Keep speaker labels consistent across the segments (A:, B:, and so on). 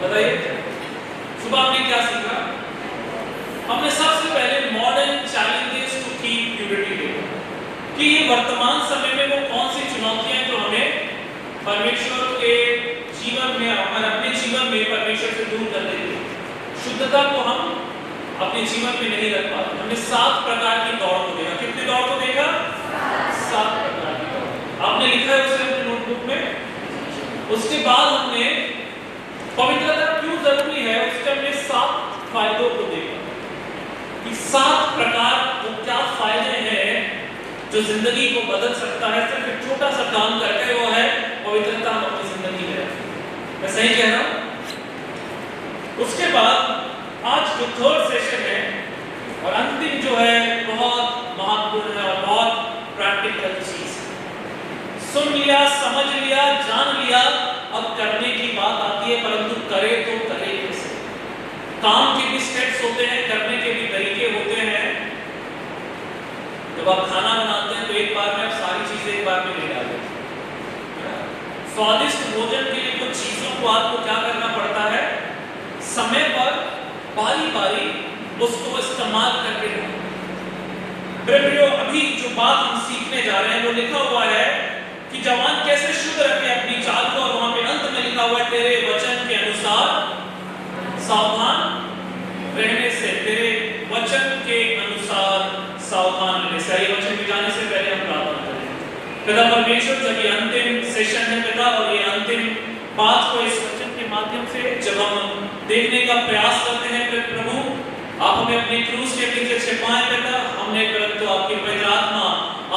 A: बताइए सुबह हमने क्या सीखा? हमने सबसे पहले modern challenges to keep purity देखा कि ये वर्तमान समय में वो कौन सी चुनौतियां हैं जो हमें परमेश्वर के जीवन में और अपने जीवन में परमेश्वर से दूर कर देती है। शुद्धता को हम अपने जीवन में नहीं रख पाते। हमने 7 प्रकार की दौड़ को देखा। कितनी दौड़ को देखा? 7 प्रकार की दौड़। आपने लिखा है उसे अपने नोटबुक में। उसके बाद हमने पवित्रता क्यों जरूरी है उसके हमने 7 फायदों को देखा कि 7 प्रकार वो क्या फायदे हैं जो जिंदगी को बदल सकता है। सिर्फ एक छोटा सा काम करके वो है पवित्रता हम अपनी जिंदगी में। मैं सही कह रहा हूं? उसके बाद आज जो 3rd सेशन है और अंतिम जो है बहुत महत्वपूर्ण है और बहुत प्रैक्टिकल चीज। सुन लिया, समझ लिया, जान लिया, अब करने की बात आती है, परंतु करे तो करे कैसे? काम के भी स्टेप्स होते हैं, करने के भी तरीके होते हैं। जब आप खाना बनाते हैं तो एक बार में आप सारी चीजें एक बार में नहीं डालते। स्वादिष्ट भोजन के लिए कुछ चीजों को आपको क्या करना पड़ता है? समय पर बारी बारी उसको इस्तेमाल करके रहना। अभी जो बात हम सीखने जा रहे हैं वो लिखा हुआ है कि जवान कैसे शुद्ध रखे अपनी चाल को, और वहां पे अंत में लिखा हुआ है तेरे वचन के अनुसार सावधान रहने से, तेरे वचन के अनुसार सावधान रहने से। ये वचन में जाने से पहले हम प्रार्थना करें। पिता परमेश्वर, जब ये अंतिम सेशन है पिता और ये अंतिम बात को इस वचन के माध्यम से जब हम देखने का प्रयास करते हैं प्रभु, आप हमें अपने क्रूस के पीछे छिपाएं पिता। हमने परंतु आपकी पवित्र आत्मा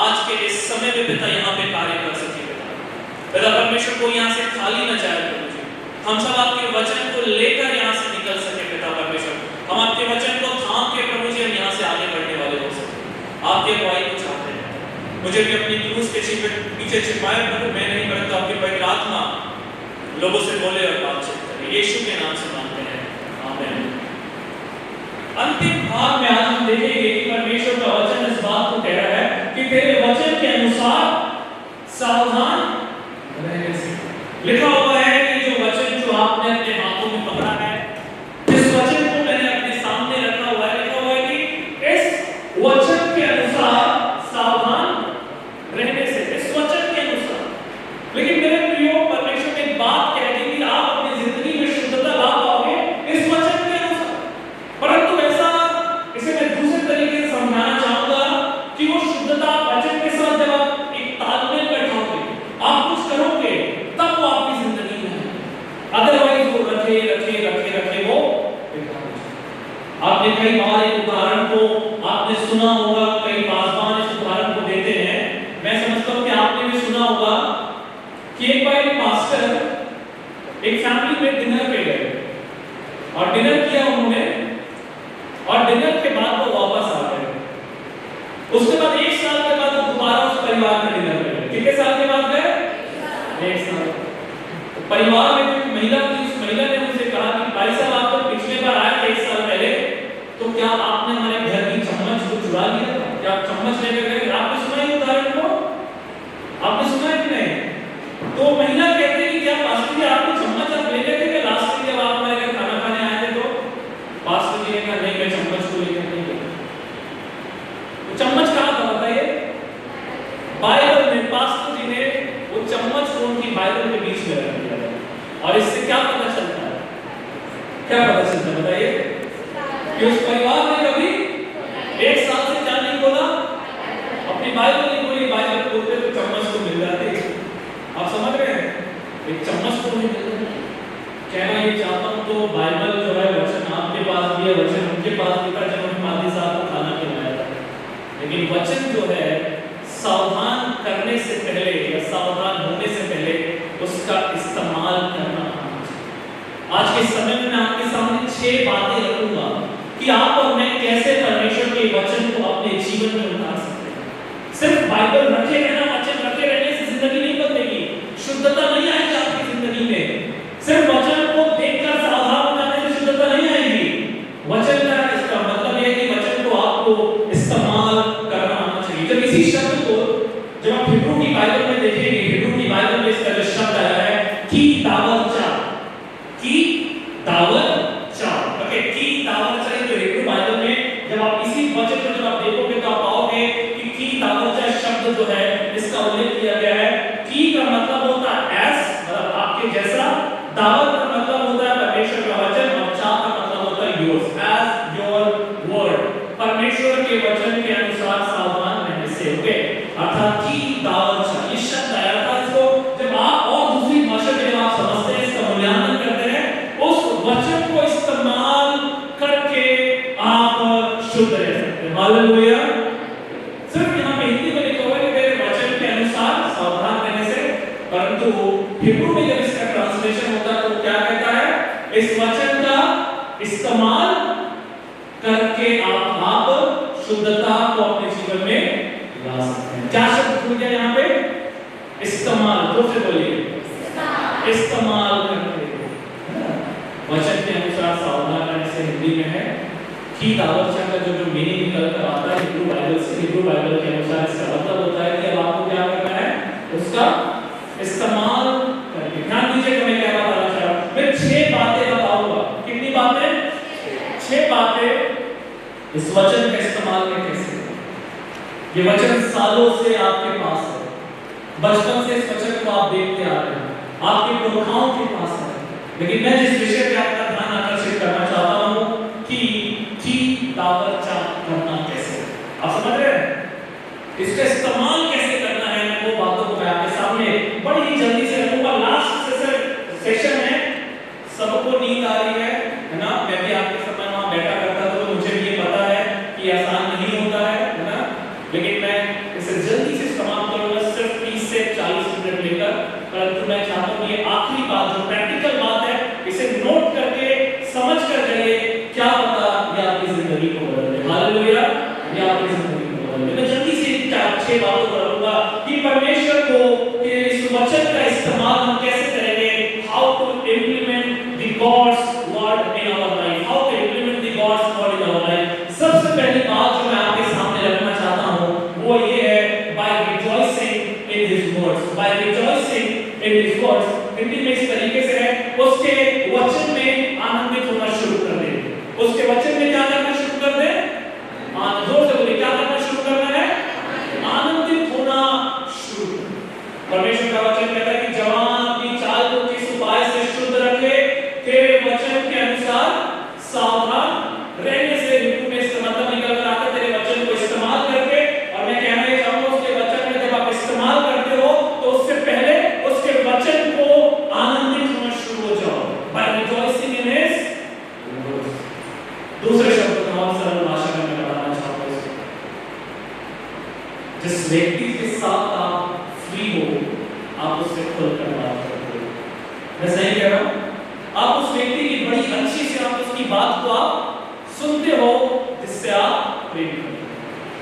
A: आज के इस समय में पिता यहाँ पे कार्य कर सके पिता परमेश्वर को यहाँ से खाली न जाए प्रभु जी। हम सब आपके वचन को लेकर यहाँ से निकल सके पिता परमेश्वर। हम आपके वचन को थाम के प्रभु जी हम यहाँ से आगे बढ़ने वाले हो सके। आपके अगुवाई को चाहते हैं। मुझे भी अपनी क्रूस के पीछे छिपाए प्रभु, मैं नहीं परंतु आपकी पवित्र आत्मा लोगों से बोले और बातचीत करे। यीशु के नाम से मांगते हैं, आमीन। अंतिम भाग में आज हम देखेंगे कि परमेश्वर का वचन इस बात को कह रहा है कि तेरे वचन के अनुसार सावधान रहने से। लिखा हुआ है कि जो वचन जो आपने अपने हाथों में पकड़ा है, इस वचन को मैंने अपने सामने रखा हुआ है। लिखा हुआ है कि इस वचन के अनुसार सावधान रहने से, इस वचन के अनुसार। लेकिन मेरे प्रियो, परमेश्वर ने एक बात कह दी कि आप अपनी जिंदगी में शुद्धता ला पाओगे इस वचन के अनुसार। परंतु ऐसा इसे मैं दूसरे तरीके से समझाना चाहूंगा कि वो शुद्धता वचन के साथ जब आप एक तालमेल बैठाओगे, आप कुछ करोगे, तब वो आपकी जिंदगी में है। अदरवाइज वो रखे रखे रखे रखे वो बेकार हो जाए। आपने कई बार एक उदाहरण को आपने सुना होगा, कई पासवान इस उदाहरण को देते हैं। मैं समझता हूं कि आपने भी सुना होगा कि एक बार एक पास्टर एक फैमिली में डिनर पे गए और डिनर किया उन्होंने, और डिनर के बाद वो वापस आ गए। उसके बाद 1 साल के बाद वो दोबारा उस परिवार में डिनर पे गए। कितने साल के बाद गए? 1 साल। तो परिवार में जो महिला थी, उस महिला ने उनसे कहा कि भाई साहब, आप तो पिछले बार आए थे 1 साल पहले, तो क्या आपने हमारे घर की चम्मच को चुरा लिया था? क्या आप चम्मच लेकर गए? आपने सुना है उदाहरण को? आपने सुना है कि नहीं? तो महिला कहती है कि क्या पास्टर जी आपने चम्मच आप ले गए थे क्या लास्ट में जब आप हमारे घर खाना खाने आए थे? तो पास्टर जी ने कहा नहीं, मैं चम्मच को लेकर नहीं गया। तो चम्मच कहाँ था बताइए? बाइबल में पास्टर जी ने वो चम्मच को उनकी बाइबल के बीच में रख दिया था। और इससे क्या पता चलता है? क्या पता चलता है बताइए? कि उस परिवार ने कभी 1 साल से क्या नहीं बोला? अपनी बाइबल नहीं बोली। बाइबल बोलते तो चम्मच को मिल जाती। आप समझ रहे हैं? एक चम्मच को नहीं मिल जाती। कहना ये चाहता हूं तो बाइबल जो है वचन आपके पास भी है, वचन उनके पास भी था जब उन्होंने मादी साहब को खाना खिलाया था। लेकिन वचन जो है सावधान करने से पहले या सावधान होने से पहले उसका इस्तेमाल करना आना चाहिए। आज के समय में मैं आपके सामने 6 बातें रखूंगा कि आप और मैं कैसे परमेश्वर के वचन को अपने जीवन में उतार सकते हैं। सिर्फ बाइबल रखे रहना, वचन रखे रहने से जिंदगी नहीं बदलेगी, शुद्धता नहीं आएगी आपकी जिंदगी में। सिर्फ वचन को देखकर सावधान हो जाने से शुद्धता नहीं आएगी। वचन का इसका मतलब यह है कि वचन को आपको इस्तेमाल करना आना चाहिए। जब इसी शब्द को जब आप हिब्रू की बाइबल में देखेंगे, हिब्रू की बाइबल में इसका जो शब्द आया है की तावचा, की दावर चाल। ओके, की दावर चाल जो हिब्रू बाइबल में जब आप इसी वचन को जब आप देखोगे तो आप पाओगे कि की दावर चाल शब्द जो है इसका उल्लेख किया गया है। की का मतलब होता है एस, मतलब आपके जैसा, दावर का मतलब होता है परमेश्वर का वचन, और चाल का मतलब होता है योर्स, एज योर वर्ड, परमेश्वर के वचन के अनुसार सावधान रहने से। ओके, अर्थात की दावर चाल इस शब्द आया था, इसको जब आप और दूसरी भाषा में जब आप समझते हैं, इसका मूल्यांकन करते हैं, उस वचन को इस्तेमाल करके आप शुद्ध रह सकते हैं। हालेलुया। सिर्फ यहाँ पे हिंदी में लिखा हुआ है कि मेरे वचन के अनुसार सावधान रहने से, परंतु हिब्रू में जब इसका ट्रांसलेशन होता है तो क्या कहता है, इस वचन का इस्तेमाल करके आप शुद्धता को अपने जीवन में ला सकते हैं। क्या शब्द भूल गया यहाँ पे, इस्तेमाल, जोर से बोलिए, इस्तेमाल करके वचन के अनुसार सावधान रहने से हिंदी में है की दावर चाल का जो मीनिंग निकल कर आता है हिब्रू बाइबल से, हिब्रू बाइबल के अनुसार इसका मतलब होता है कि अब आपको क्या करना है, उसका इस्तेमाल करके। ध्यान दीजिए मैं क्या बताना चाह रहा हूं, मैं 6 बातें बताऊंगा। कितनी बातें? 6 बातें इस वचन का इस्तेमाल में कैसे। ये वचन सालों से आपके पास है, बचपन से इस वचन को आप देखते आ रहे हैं, आपके पुरखाओं के पास है, लेकिन मैं जिस विषय पे आपका ध्यान आकर्षित करना चाहता हूं कि दावर चाल करना कैसे। आप समझ रहे हैं, इसका इस्तेमाल कैसे करना है, मैं वो बातों को मैं आपके सामने बड़ी ही जल्दी से रखूंगा। लास्ट सेशन है, सबको नींद आ रही है ना, मैं भी आपके समय वहां बैठा करता था तो मुझे भी ये पता है कि आसान नहीं होता है ना, लेकिन मैं इसे जल्दी से समाप्त करूंगा, सिर्फ 30 से 40 मिनट लेकर। परंतु मैं चाहता हूं ये आखिरी बात जो प्रैक्टिकल बात है, इसे नोट करके समझ कर जाइए, क्या पता ये आपकी जिंदगी को बदल दे। हालेलुया, ये आपकी जिंदगी को बदल दे। मैं जल्दी से 4-6 बातों पर आऊंगा कि परमेश्वर को इस वचन का इस्तेमाल हम कैसे करेंगे, how to implement the God's word in our life, how to implement the God's word in our life. सबसे पहली बात जो मैं आपके सामने रखना चाहता हूं वो ये है, by rejoicing in his words, by rejoicing in his words. Hindi में इस तरीके से है, उसके वचन में आनंदित होना शुरू कर दे। उसके वचन में क्या करना शुरू कर दे, जोर से बोलिए, क्या करना शुरू करना है, आनंदित होना शुरू। परमेश्वर का वचन कहता है कि जवान अपनी चाल को किस उपाय से शुद्ध रखे, तेरे वचन के अनुसार सावधान रहने से। हिब्रू में इसका मतलब निकल कर आता है तेरे वचन को इस्तेमाल करके। और मैं कहना ये चाहूंगा, उसके वचन में जब आप इस्तेमाल करते हो तो उससे पहले उसके वचन को आनंदित होना शुरू हो जाओ, बाय रिजॉइसिंग इन हिज। दूसरे शब्द को और सरल भाषा में मैं बताना चाहता हूं, जिस व्यक्ति के साथ आप फ्री हो, आप उससे खुलकर बात करते हो। मैं सही कह रहा हूं? आप उस व्यक्ति की बड़ी अच्छी से आप उसकी बात को आप सुनते हो, जिससे आप प्रेम करते हो।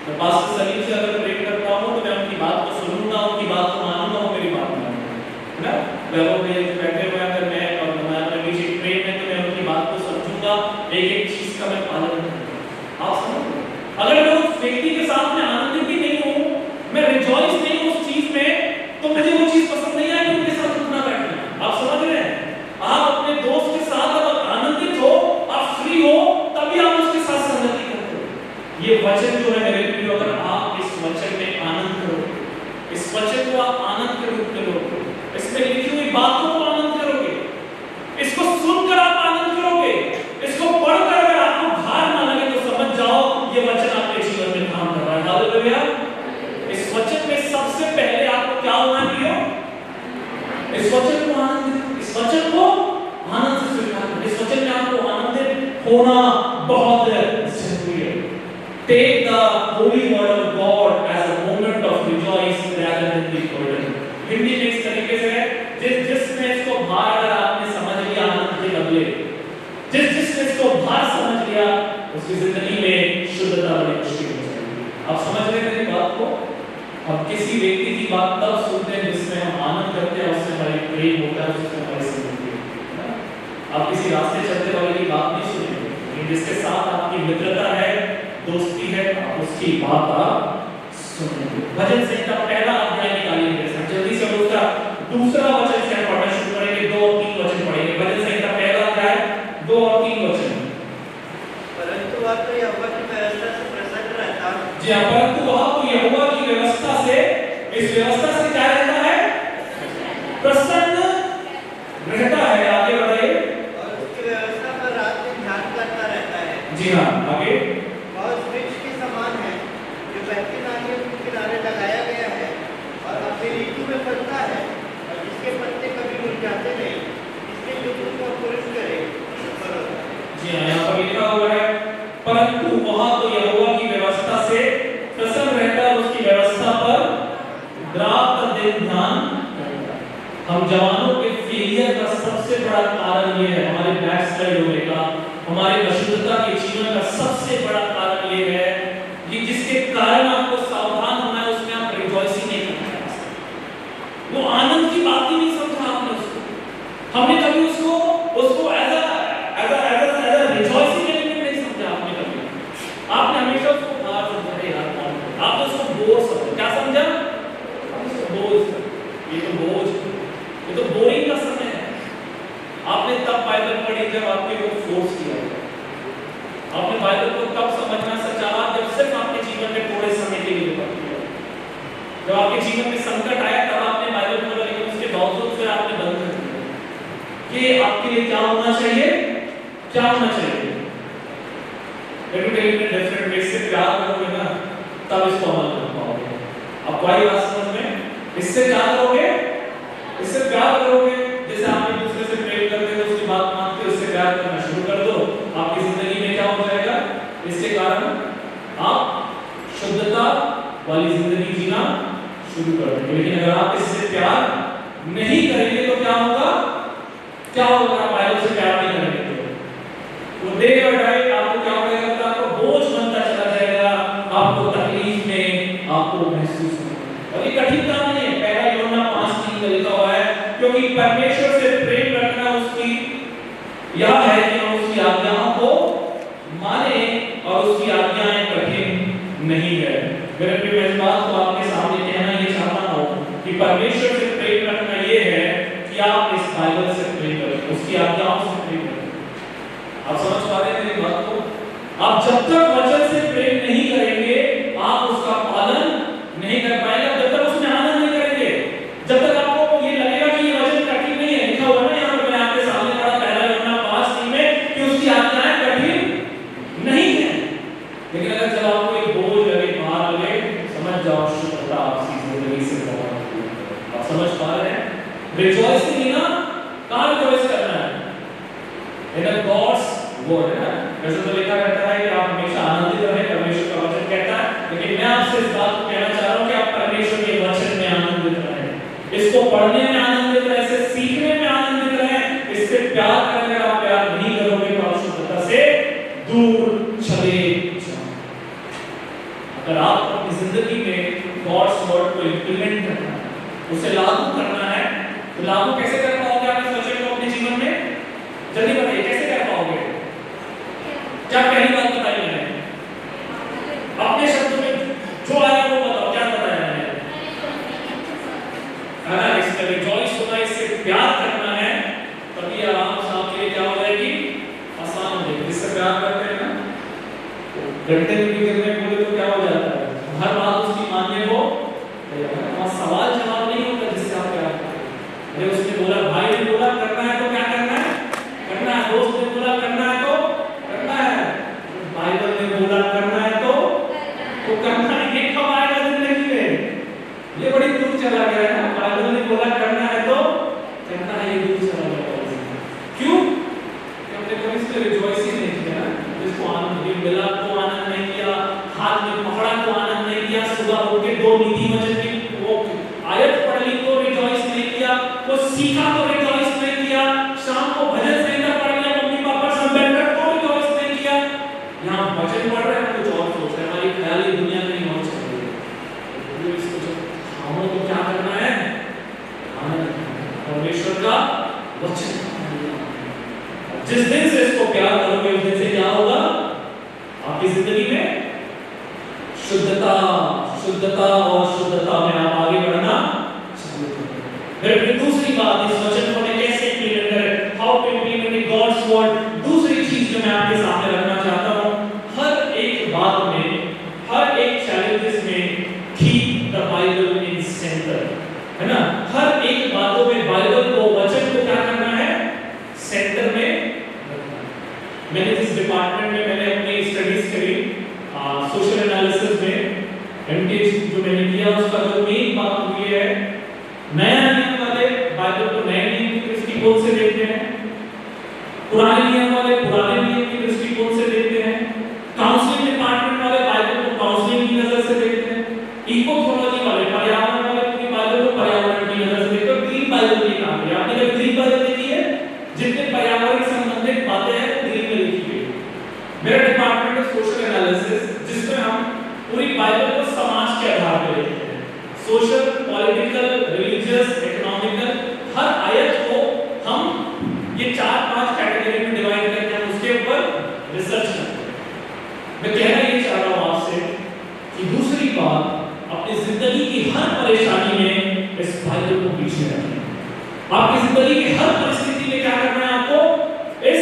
A: मैं पास्टर सलीम से अगर प्रेम करता हूं तो मैं उनकी बात को सुनूंगा, उनकी बात को मानूंगा, वो मेरी बात मानूंगा, है ना। घरों में बैठे हुए अगर मैं और हमारे बीच एक प्रेम है तो मैं उनकी बात को समझूंगा, एक चीज का मैं पालन करूंगा। आप समझ, अगर मैं उस व्यक्ति के साथ में आनंदित ही नहीं हूं, मैं रिजॉइस नहीं हूं उस चीज में, तो मुझे वो चीज पसंद नहीं आएगी उनके साथ उठना बैठना। आप समझ रहे हैं, आप अपने दोस्त के साथ अगर आनंदित हो, आप फ्री हो, तभी आप उसके साथ संगति करते हो। ये वचन जो है मेरे प्रिय, अगर आप इस वचन में आनंद करोगे, इस वचन को आप आनंद के रूप में लोगे, इसमें लिखी हुई बातों को आनंद करोगे, इसको सुनकर आप आनंद करोगे, इसको पढ़कर अगर आपको भार ना लगे तो समझ जाओ ये वचन आपके जीवन में काम कर रहा है। हालेलुया। इस वचन में सबसे पहले आपको क्या होना चाहिए, इस वचन को आनंद, इस वचन को आनंद से स्वीकार करो। इस वचन में आपको आनंदित होना बहुत जरूरी है। Take the holy word of God as a moment of rejoice rather than the burden। Hindi में इस तरीके से है, जिसने इसको भार अगर आपने समझ लिया, आनंद के बदले जिसने इसको भार समझ लिया, उसकी जिंदगी में शुद्धता बड़ी मुश्किल हो जाएगी। आप समझ रहे हैं मेरी बात को? अब किसी व्यक्ति की बात तब सुनते हैं जिसमें हम आनंद करते हैं, उससे हमारी प्रेम होता है, उससे हमारी संगति होती है। आप किसी रास्ते चलते वाले की बात नहीं सुनेंगे, लेकिन जिसके साथ आपकी मित्रता है, दोस्ती है, आप उसकी बात आप सुनेंगे। भजन संहिता पहला अध्याय निकालिए मेरे साथ जल्दी से, उसका दूसरा वचन से पढ़ना शुरू करेंगे, 2-3 वचन पढ़ेंगे। भजन संहिता पहला अध्याय जी हाँ, परंतु वहां तो यहोवा की व्यवस्था से, इस व्यवस्था से क्या रहता है? प्रसन्न रहता है। आगे बढ़ाइए।
B: और उसकी व्यवस्था पर रात दिन ध्यान करता रहता है।
A: जी हाँ, आगे।
B: और वृक्ष के समान है जो बहती नालियों के किनारे लगाया गया है और अपनी ऋतु में फलता है और जिसके पत्ते कभी मुरझाते नहीं, इसके जो उसका पुरुष करे सफल होता है।
A: जी हाँ, यहाँ पर लिखा हुआ है परंतु वहां तो यहोवा की व्यवस्था से प्रसन्न रहता है, उसकी व्यवस्था पर रात दिन ध्यान करता है। हम जवानों के फेलियर का सबसे बड़ा कारण ये है, हमारे बैकस्लाइड होने का, हमारे अशुद्धता के जीवन का सबसे बड़ा कारण ये है कि जिसके कारण आपको सावधान होना है, उसमें आप रिजॉइसिंग नहीं करना है। वो आनंद की बात ही नहीं समझा आपने उसको। हमने कभी उसको एज अ रिजॉइसिंग एलिमेंट नहीं समझा आपने कभी। आपने हमेशा उसको भार समझा है यार, आपने उसको बोझ समझा। क्या समझा? बोझ। ये तो बोझ, ये तो बोरिंग का समय है। आपने तब बाइबल पढ़ी जब आपके को फोर्स किया गया। आपने बाइबल को तब समझना सच्चा जब सिर्फ आपके जीवन में थोड़े समय के लिए पढ़ी। जब आपके जीवन में संकट आया तब आपने बाइबल पढ़ा, लेकिन उसके बावजूद फिर आपने बंद कर दिया कि आपके लिए क्या होना चाहिए, क्या होना चाहिए। डिफरेंट वे से प्यार करोगे ना, तब इसको अमल कर पाओगे। अब कोई बात समझ में? इससे क्या करोगे? इससे प्यार करोगे। जैसे आप एक दूसरे से प्रेम करते हो, उसकी बात मानते हो, उससे प्यार करना शुरू कर दो, आपकी जिंदगी में क्या हो जाएगा? इसके कारण आप शुद्धता वाली जिंदगी जीना शुरू कर देंगे। लेकिन अगर आप इससे प्यार नहीं करेंगे तो क्या होगा? क्या होगा? आप बाइबल से प्यार नहीं करेंगे तो वो डे और नाइट आपको क्या होगा? आपको बोझ बनता चला जाएगा, आपको तकलीफ में आपको महसूस होगा। और ये कठिन काम नहीं है। पहला यूहन्ना 5:3 में लिखा हुआ है क्योंकि परमेश्वर से प्रेम रखना उसकी यह है कि हम उसकी आज्ञाओं को माने और उसकी आज्ञाएं कठिन नहीं है। मेरे प्रिय, मैं इस बात को आपके सामने कहना ये चाहता हूं कि परमेश्वर से प्रेम रखना ये है कि आप इस बाइबल से प्रेम करें, उसकी आज्ञाओं से प्रेम करें। आप समझ पा रहे हैं मेरी बात को? आप जब तक वचन से प्रेम नहीं करेंगे, आप उसका पालन नहीं कर पाएंगे, जब तक उसमें आनंद नहीं करेंगे, जब तक आपको ये लगेगा कि ये वचन कठिन नहीं है। लिखा हुआ है ना यहाँ पर, मैंने आपके सामने पढ़ा पहला यूहन्ना 5:3 में कि उसकी आज्ञाएं कठिन नहीं है। लेकिन अगर जब आपको एक बोझ लगे, भार लगे, समझ जाओ शुद्धता आपकी जिंदगी से बहुत दूर है। आप समझ पा रहे हैं? रिजॉइसिंग ना, कहाँ रिजॉइस करना है? इन गॉड्स वर्ड है। वैसे तो लिखा रहता है कि आप हमेशा आनंदित रहें, परमेश्वर का वचन कहता है, लेकिन मैं आपसे इस बात को कहना चाह रहा हूं कि आप परमेश्वर के वचन में आनंदित रहें, इसको पढ़ने में आनंदित रहें, इसे सीखने में आनंदित रहें, इससे प्यार करें। अगर आप प्यार नहीं करोगे तो आप शुद्धता से दूर चले जाओ। अगर आप अपनी जिंदगी में गॉड्स वर्ड को इंप्लीमेंट करना है, उसे लागू करना है, तो लागू कैसे कर पाओगे आप इस वचन को अपने जीवन में? जल्दी बताइए, कैसे कर पाओगे? क्या पहली बात बताई मैंने? अपने शब्दों में जो आया वो बताओ, क्या बताया मैंने? है ना, इसमें रिजॉइस होना, इससे प्यार करना है, तभी आराम से आपके लिए क्या हो जाएगी? आसान हो जाएगी। जिससे प्यार करते हैं ना, घंटे में भी गिरने बोले तो क्या हो जाता है? हर बात उसकी मानने को वहाँ सवाल जवाब नहीं होता जिससे आप प्यार करते हैं। अरे उसने बोला, भाई ने बोला करना है तो क्या करना है? करना है। दोस्त ने बोला करना है तो करना है। बाइबल ने बोला करना है तो करना है। ये कब आएगा जिंदगी में? ये बड़ी दूर चला गया है ना। बाइबल ने बोला करना है तो करना है, ये दूर चला गया। क्यों? हमने कभी इस पे रिजॉइस ही नहीं किया। जिसको आनंद मिला तो आनंद नहीं किया, हाथ में पकड़ा तो आनंद नहीं किया, सुबह उठ के 2 नीति वचन की वो आयत पढ़ ली तो रिजॉइस नहीं किया, वो सीखा तो रिजॉइस नहीं किया, शाम को भजन संहिता पढ़ लिया मम्मी पापा संग बैठकर तो रिजॉइस नहीं किया। यहाँ वचन पढ़ रहे हैं, कुछ और सोच रहे हैं, हमारी ख्याली दुनिया कहीं और चल रही है। इसको जब हमों को क्या करना है? आनंद, परमेश्वर का वचन। जिस दिन से इसको प्यार करोगे उस दिन से क्या होगा? आपकी जिंदगी में शुद्धता और शुद्धता में आप आगे बढ़ना चालू करें। फिर दूसरी बात, इस वचन को मैं कैसे इंप्लीमेंट करें? How to implement God's word? दूसरी चीज जो मैं आपके सामने रखना चाहता हूं, हर एक बात में, हर एक मैंने जिस डिपार्टमेंट में मैंने अपनी स्टडीज करी सोशल एनालिसिस में एमटीएच जो मैंने किया, उसका जो मेन बात हुई है, नया नियम वाले बाइबल को नए नियम की दृष्टिकोण से देखते हैं, पुराने नियम वाले पुराने नियम की दृष्टिकोण से देखते हैं, काउंसलिंग डिपार्टमेंट वाले बाइबल को काउंसलिंग की नजर से देखते हैं, इकोथोलॉजी वाले पर्यावरण वाले पूरी बाइबल को पर्यावरण की नजर से देखते हैं। ग्रीक बाइबल की काम है, आपने जब ग्रीक बाइबल देखी है, जितने पर्यावरण से संबंधित बातें हैं ग्रीक में लिखी गई। मेरा डिपार्टमेंट है सोशल एनालिसिस, जिसमें हम पूरी बाइबल को समाज के आधार पर लिखते हैं, सोशल, पॉलिटिकल, रिलीजियस, इकोनॉमिकल, हर आयत को हम ये 4-5 कैटेगरी में डिवाइड करके हम उसके ऊपर रिसर्च करते हैं। मैं कहना ये चाह रहा हूं आपसे कि दूसरी बात, अपनी जिंदगी की हर परेशानी में इस बाइबल को बीच में रखें। आपकी जिंदगी की हर परिस्थिति में क्या करना है, आपको इस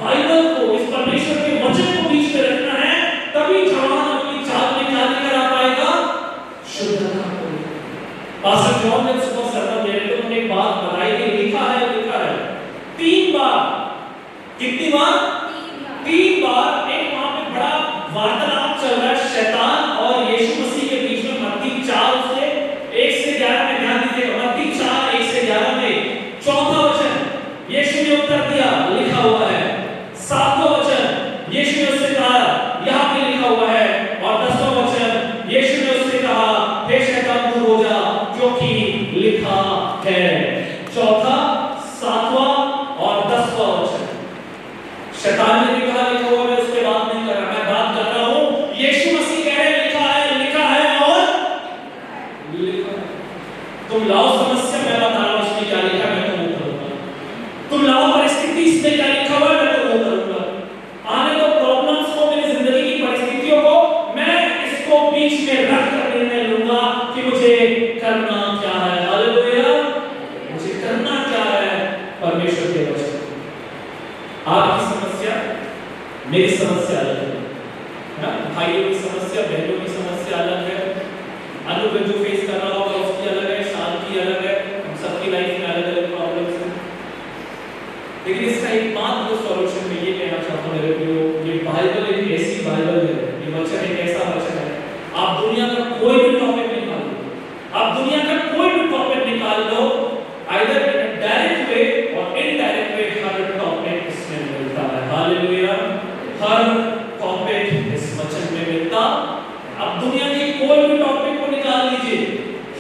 A: बाइबल को, इस परमेश्वर के वचन को बीच में रखना है, तभी जवान अपनी चाल में क्या लेकर आ पाएगा, शुद्धता। पास्टर जॉन ने सुबह सरमन देने तो उन्होंने एक बात बताई कि लिखा है 3 बार, कितनी बार? 3 बार एक वहां पे बड़ा वार्तालाप चल रहा है शैतान और यीशु मसीह के बीच में। मत्ती 4 से 1 से 11 में ध्यान दीजिएगा, मत्ती 4 1 से 11 में चौथा वचन यीशु ने उत्तर दिया, लिखा हुआ है। 7वां वचन यीशु ने उससे कहा, यहां पे लिखा हुआ है। और 10वां वचन यीशु ने उससे कहा, हे शैतान दूर हो जा, क्योंकि लिखा है। चौथा, 7वां और 10वां वचन शैतान ने भी कहा लिखा हुआ, मैं उसके बात नहीं कर रहा, मैं बात कर रहा हूं यीशु मसीह कह रहे हैं लिखा है और लिखा है। तुम लाओ समस्या, मैं बता रहा हूं इसमें क्या लिखा है, मैं तो वो करूंगा। तुम लाओ परिस्थिति, इसमें क्या लिखा हुआ है, मैं तो वो करूंगा। आने दो प्रॉब्लम्स को, मेरी जिंदगी की परिस्थितियों को, मैं इसको बीच में रख कर निर्णय लूंगा कि मुझे करना क्या है। हालेलुया, मुझे करना क्या है परमेश्वर के वचन। आपकी समस्या मेरी समस्या अलग है, भाइयों की समस्या बहनों की समस्या अलग है, अनुप जो फेस कर रहा होगा उसकी अलग है, शांति अलग है, हम सबकी लाइफ में अलग अलग प्रॉब्लम्स हैं। लेकिन इसका एकमात्र सॉल्यूशन मैं ये कहना चाहता हूं मेरे प्रियो, ये बाइबल एक ऐसी बाइबल है, ये वचन एक ऐसा वचन है, आप दुनिया का कोई भी टॉपिक निकाल लो, आप दुनिया का कोई भी टॉपिक निकाल लो, आइदर इन डायरेक्ट वे और इनडायरेक्ट वे, हर टॉपिक इसमें मिलता है। हालेलुया, हर टॉपिक इस वचन में मिलता। अब दुनिया के कोई भी टॉपिक को निकाल लीजिए,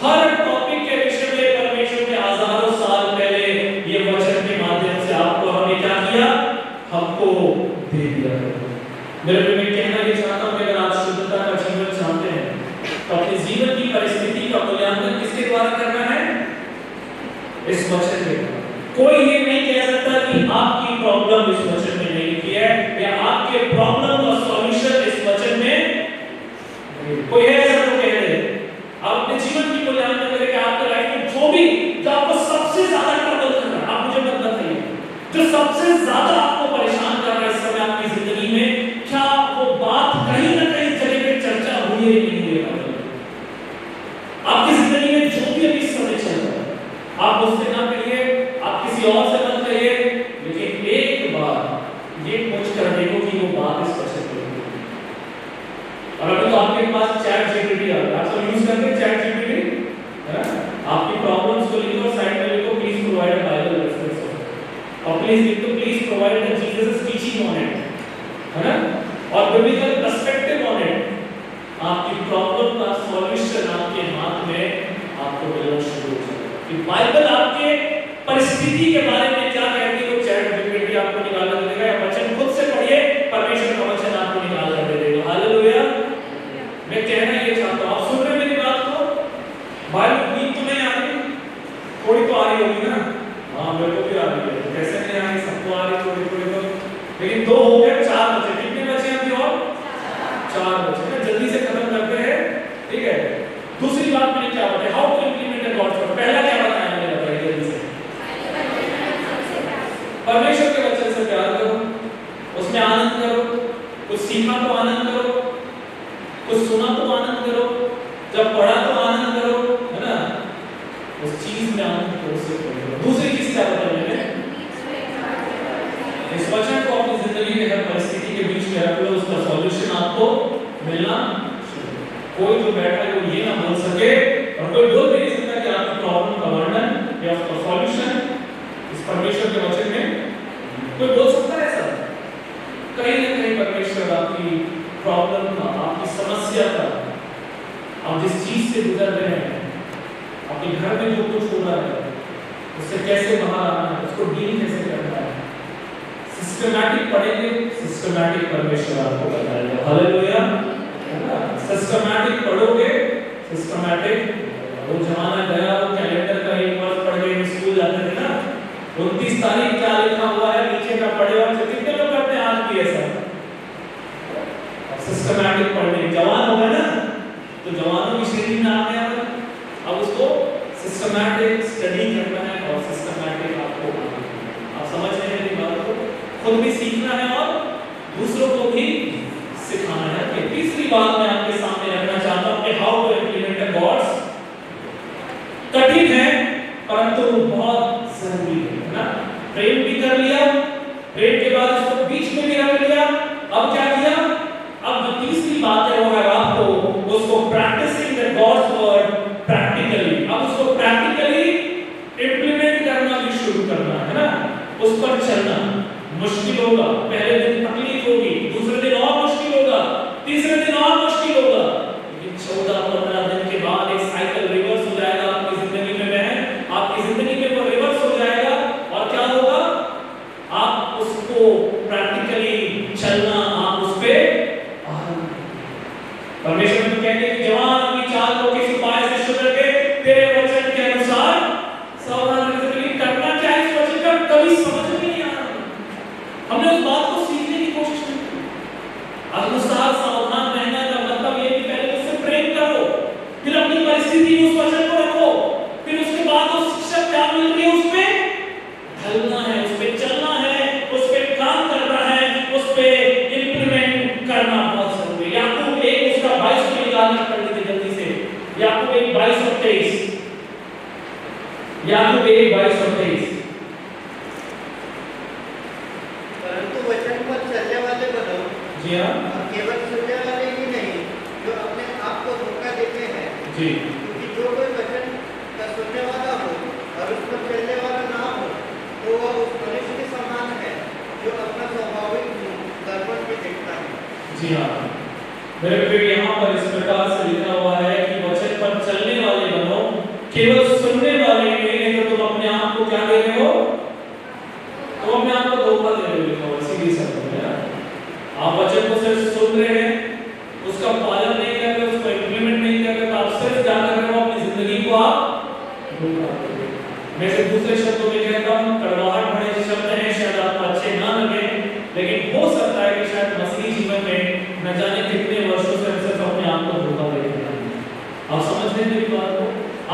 A: हर टॉपिक के विषय में परमेश्वर ने हजारों साल पहले ये वचन के माध्यम से आपको हमें क्या किया, हमको दे दिया है। मेरे मैं कहना ये चाहता हूं कि अगर आप शुद्धता का जीवन चाहते हैं तो अपने जीवन की परिस्थिति का मूल्यांकन किसके द्वारा करना है, इस वचन के द्वारा। कोई ये नहीं कह सकता कि आपकी प्रॉब्लम इस वचन में नहीं लिखी है, या आपके प्रॉब्लम का सॉल्यूशन इस वचन में कोई है ऐसा तो कह दे। आप अपने जीवन की मूल्यांकन करें कि आपके लाइफ में जो आपको सबसे ज्यादा ट्रबल कर रहा है, आप मुझे मत बताइए, जो सबसे ज्यादा आपको परेशान कर रहा है इस समय आपकी जिंदगी में, क्या वो बात कहीं ना कहीं जगह पे चर्चा हुई है नहीं हुई है? आपकी जिंदगी में जो भी अभी समय चल रहा है, आप उससे ना करिए, आप किसी और से मत करिए, लेकिन एक बार ये पूछ कर देखो कि वो बात इस वचन में है। और अभी तो आपके पास चैट जीपीटी आ गया, आप सब यूज करते हैं चैट जीपीटी, है ना? आपकी प्रॉब्लम्स को लिखो, साइड में लिखो please provide a Bible reference, और प्लीज लिख दो please provide the Jesus teaching on it, है ना? और बिब्लिकल पर्सपेक्टिव ऑन इट। आपकी प्रॉब्लम का सॉल्यूशन आपके हाथ में आपको मिलना शुरू हो जाएगा कि बाइबल आपके परिस्थिति के बारे में क्या कहती है, वो चैट जीपीटी आपको निकाल कर देगा, या वचन खुद से पढ़िए, परमेश्वर का वचन आपको निकाल कर दे देगा। हालेलुया, मैं कहना ये चाहता हूं, आप सुन रहे मेरी बात को, बाइबल नींद तो नहीं आ रही, थोड़ी तो आ रही होगी ना? हाँ मेरे को भी आ रही है, कैसे नहीं आ रही, सबको आ रही थोड़ी थोड़ी तो, लेकिन 2 हो गए, 4 बचे, कितने बचे अभी और 4 बचे, जल्दी से खत्म करते हैं, ठीक है? दूसरी बात मैंने क्या बताया, how to implement God's word. पहला क्या बताया मैंने, बताइए जल्दी से, परमेश्वर के वचन से प्यार करो, उसमें आनंद करो, कुछ सीखा तो आनंद करो, कुछ सुना तो आनंद करो, जब पढ़ा तो आनंद करो, है ना? उस चीज में आनंद करो, उससे करो। दूसरी चीज क्या बताई मैंने, इस वचन को अपनी जिंदगी जिंदगी हर परिस्थिति के बीच में रख लो, उसका सॉल्यूशन आपको मिलना। कोई जो बैठा है वो ये ना बोल सके और कोई बोल भी नहीं सकता कि आपकी प्रॉब्लम का वर्णन या उसका सॉल्यूशन इस परमेश्वर के वचन में कोई बोल सकता है ऐसा? कहीं ना कहीं परमेश्वर आपकी प्रॉब्लम का, आपकी समस्या का, आप जिस चीज से गुजर रहे हैं, आपके घर में जो कुछ हो रहा है, उससे कैसे बाहर आना है, उसको डील कैसे करना है, सिस्टमैटिक पढ़ेंगे, सिस्टमैटिक परमेश्वर आपको बताएगा। हालेलुया। सिस्टमैटिक पढ़ोगे, सिस्टमैटिक। वो जमाना गया, वो कैलेंडर का एक वर्ष पढ़ के स्कूल जाते थे ना, 29 तारीख क्या लिखा हुआ है नीचे का पढ़े, और कितने लोग करते हैं आज भी ऐसा? सिस्टमैटिक पढ़ने जवान हो गए ना, तो जवानों की श्रेणी में आ गया, अब उसको सिस्टमैटिक स्टडी करना है और सिस्टमैटिक आपको, आप समझ रहे हैं मेरी बात को, खुद भी सीखना है और दूसरों को भी सिखाना है। कि तीसरी बात मैं आपके सामने रखना चाहता हूं कि हाउ टू इम्प्लीमेंट गॉड्स, कठिन है परंतु बहुत जरूरी है ना। प्रेम भी कर लिया, प्रेम के बाद उसको बीच में भी रख लिया, अब क्या किया? अब जो तीसरी बात है वो है आपको उसको practising the God's word practically, अब उसको प्रैक्टिकली इंप्लीमेंट करना भी शुरू करना है ना। उस पर चलना मुश्किल होगा, पहले दिन तकलीफ होगी, दूसरे दिन और मुश्किल होगा, तीसरे दिन और मुश्किल होगा, लेकिन 14-15 दिन के बाद एक साइकिल रिवर्स हो जाएगा आपकी जिंदगी में, बहन, आपकी जिंदगी में वो रिवर्स हो जाएगा और क्या होगा? आप उसको प्रैक्टिकली चलना, आप उस पे परमेश्वर ने कहते हैं कि जवान अपनी चाल को किस उपाय से शुरू करके तेरे वचन के अनुसार सावधान रहकर करना क्या है, इस वचन का कभी समझ में नहीं आया। हमने उस बात को सीखने की कोशिश की। अनुसार सावधान रहना का मतलब ये कि पहले उससे प्रेम करो, फिर अपनी परिस्थिति में उस वचन को रखो, फिर उसके बाद उस शिक्षा क्या मिल रही है उस पे ढलना है, उस पे चलना है, उस पे काम करना है, उस पे इंप्लीमेंट करना बहुत जरूरी है। याकूब 1 उसका 22 को निकालना कर लीजिए जल्दी से। याकूब 1 22 और 23, याकूब 1 22 और 23।
B: परंतु वचन पर चलने वाले बनो,
A: जी हाँ,
B: और केवल सुनने वाले ही नहीं जो अपने आप को धोखा देते हैं
A: जी,
B: क्योंकि जो कोई वचन का सुनने वाला हो और उस पर चलने वाला ना हो तो वह उस मनुष्य के समान है जो अपना स्वाभाविक दर्पण में देखता है।
A: जी हाँ, मेरे प्रिय, यहाँ पर इस प्रकार से लिखा हुआ है कि वचन पर चलने वाले बनो, केवल सुनने वाले नहीं, तो तुम अपने आप को क्या दे रहे हो? तुम अपने आप को धोखा दे रहे हो। सीधी सा आप वचन को सिर्फ सुन रहे हैं, उसका पालन नहीं कर रहे, उसको इंप्लीमेंट नहीं कर रहे, तो आप सिर्फ क्या कर रहे हो? अपनी जिंदगी को आप धोखा दे रहे हो। मैं से दूसरे शब्दों में कहता हूँ, कड़वाहट भरे शब्द हैं, शायद आपको अच्छे ना लगे, लेकिन हो सकता है कि शायद मसीही जीवन में न जाने कितने वर्षों से हम सिर्फ अपने आप को धोखा दे रहे हैं। आप समझ रहे हैं मेरी बात को?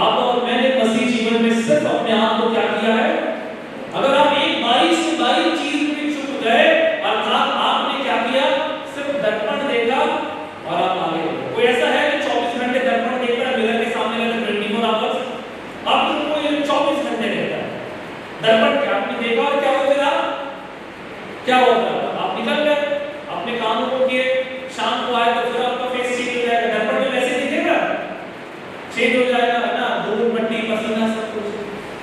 A: आप और मैंने मसीही जीवन में सिर्फ अपने आप को क्या किया है? अगर आप एक बारीक से बारीक चीज में चूक गए, अर्थात आपने क्या किया? सिर्फ दर्पण देखा और आप आगे बढ़े। कोई ऐसा है कि 24 घंटे दर्पण देखता है, मिरर के सामने रहता 24 आवर्स, आप तो कोई 24 घंटे देखता है दर्पण, क्या आपने देखा और क्या हो गया? क्या होता है? आप निकल गए, अपने कामों को किए, शाम को आए तो फिर आपका फेस चेंज हो जाएगा, दर्पण में वैसे दिखेगा, चेंज हो जाएगा, है ना, धूल मट्टी पसीना सब कुछ।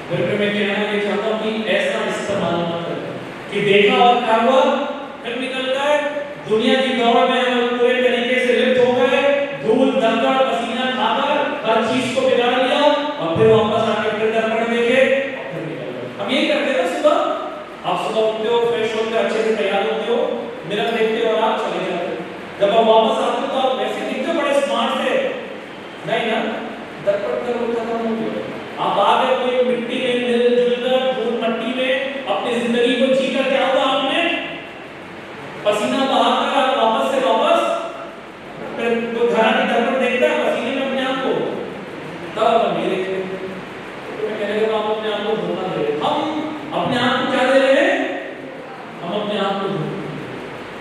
A: फिर मैं कहना ये चाहता हूँ कि ऐसा इस्तेमाल मत करें कि देखा और क्या हुआ, फिर निकल गए, दुनिया की दौड़ में हम पूरे तरीके से लिप्त हो गए, धूल दंगड़ पसीना खाकर हर चीज को बिगाड़ लिया और फिर वापस आके फिर दर्पण देखे और फिर निकल गए। हम यही करते हैं ना, सुबह आप सुबह उठते हो, फ्रेश होते हो, अच्छे से तैयार होते हो, मिरर देखते हो और आप चले जाते हो। जब आप वापस आते हो तो आप वैसे दिखते हो बड़े स्मार्ट थे, नहीं ना, दर्पण का रोल खत्म हो गया। आप आ गए कोई मिट्टी में मिलजुल कर, धूल मट्टी में अपनी जिंदगी को जीकर क्या हुआ? आपने पसीना बहाकर वापस से वापस फिर तो घर आके दर्पण देखता है पसीने में अपने आप को, तब मेरे तो मैं कहने लगा आप अपने आप को धोखा दे रहे हैं। हम अपने आप को क्या दे रहे हैं? हम अपने आप को धोखा।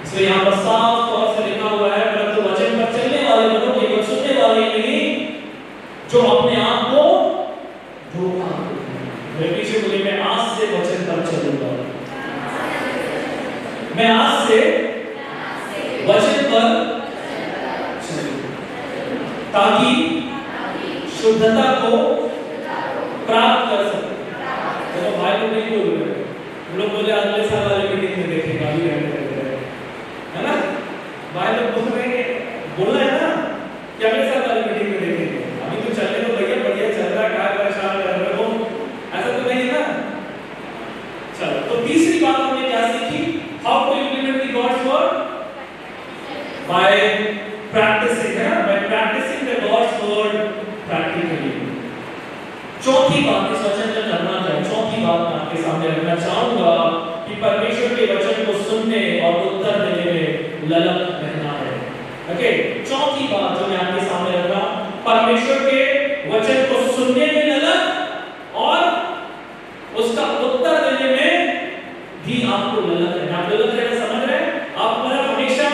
A: इसलिए यहाँ पर साफ तौर से लिखा हुआ है, परंतु वचन पर चलने वाले बनो, केवल सुनने वाले नहीं जो अपने आप को धोखा। मैं पीछे बोले, मैं आज से वचन पर चलूंगा, मैं आज से वचन पर चले, ताकि शुद्धता को प्राप्त कर सके। तो भाई लोग नहीं बोल रहे, हम लोग बोले अगले साल वाले मीटिंग में देखेंगे, अभी है ना? भाई लोग बोल रहे हैं, बोलना है ना कि अगले साल वाले मीटिंग में देखेंगे, अभी तो चलने तो भैया बढ़िया चल रहा है, क्या परेशान कर रहे हो, ऐसा तो नहीं है ना? चलो, तो तीसरी बात हमने क्या सीखी? How to implement the God's word? By practising, है ना? By practising the God's word practically. चौथी बात इस वचन में करना है, चौथी बात मैं आपके सामने रखना चाहूंगा कि परमेश्वर के वचन को सुनने और उत्तर देने में ललक रहना है। ओके, चौथी बात जो मैं आपके सामने रख रहा हूं, परमेश्वर के वचन को सुनने में ललक और उसका उत्तर देने में भी आपको ललक रहना। आप ललक रहना समझ रहे हैं? आप मतलब हमेशा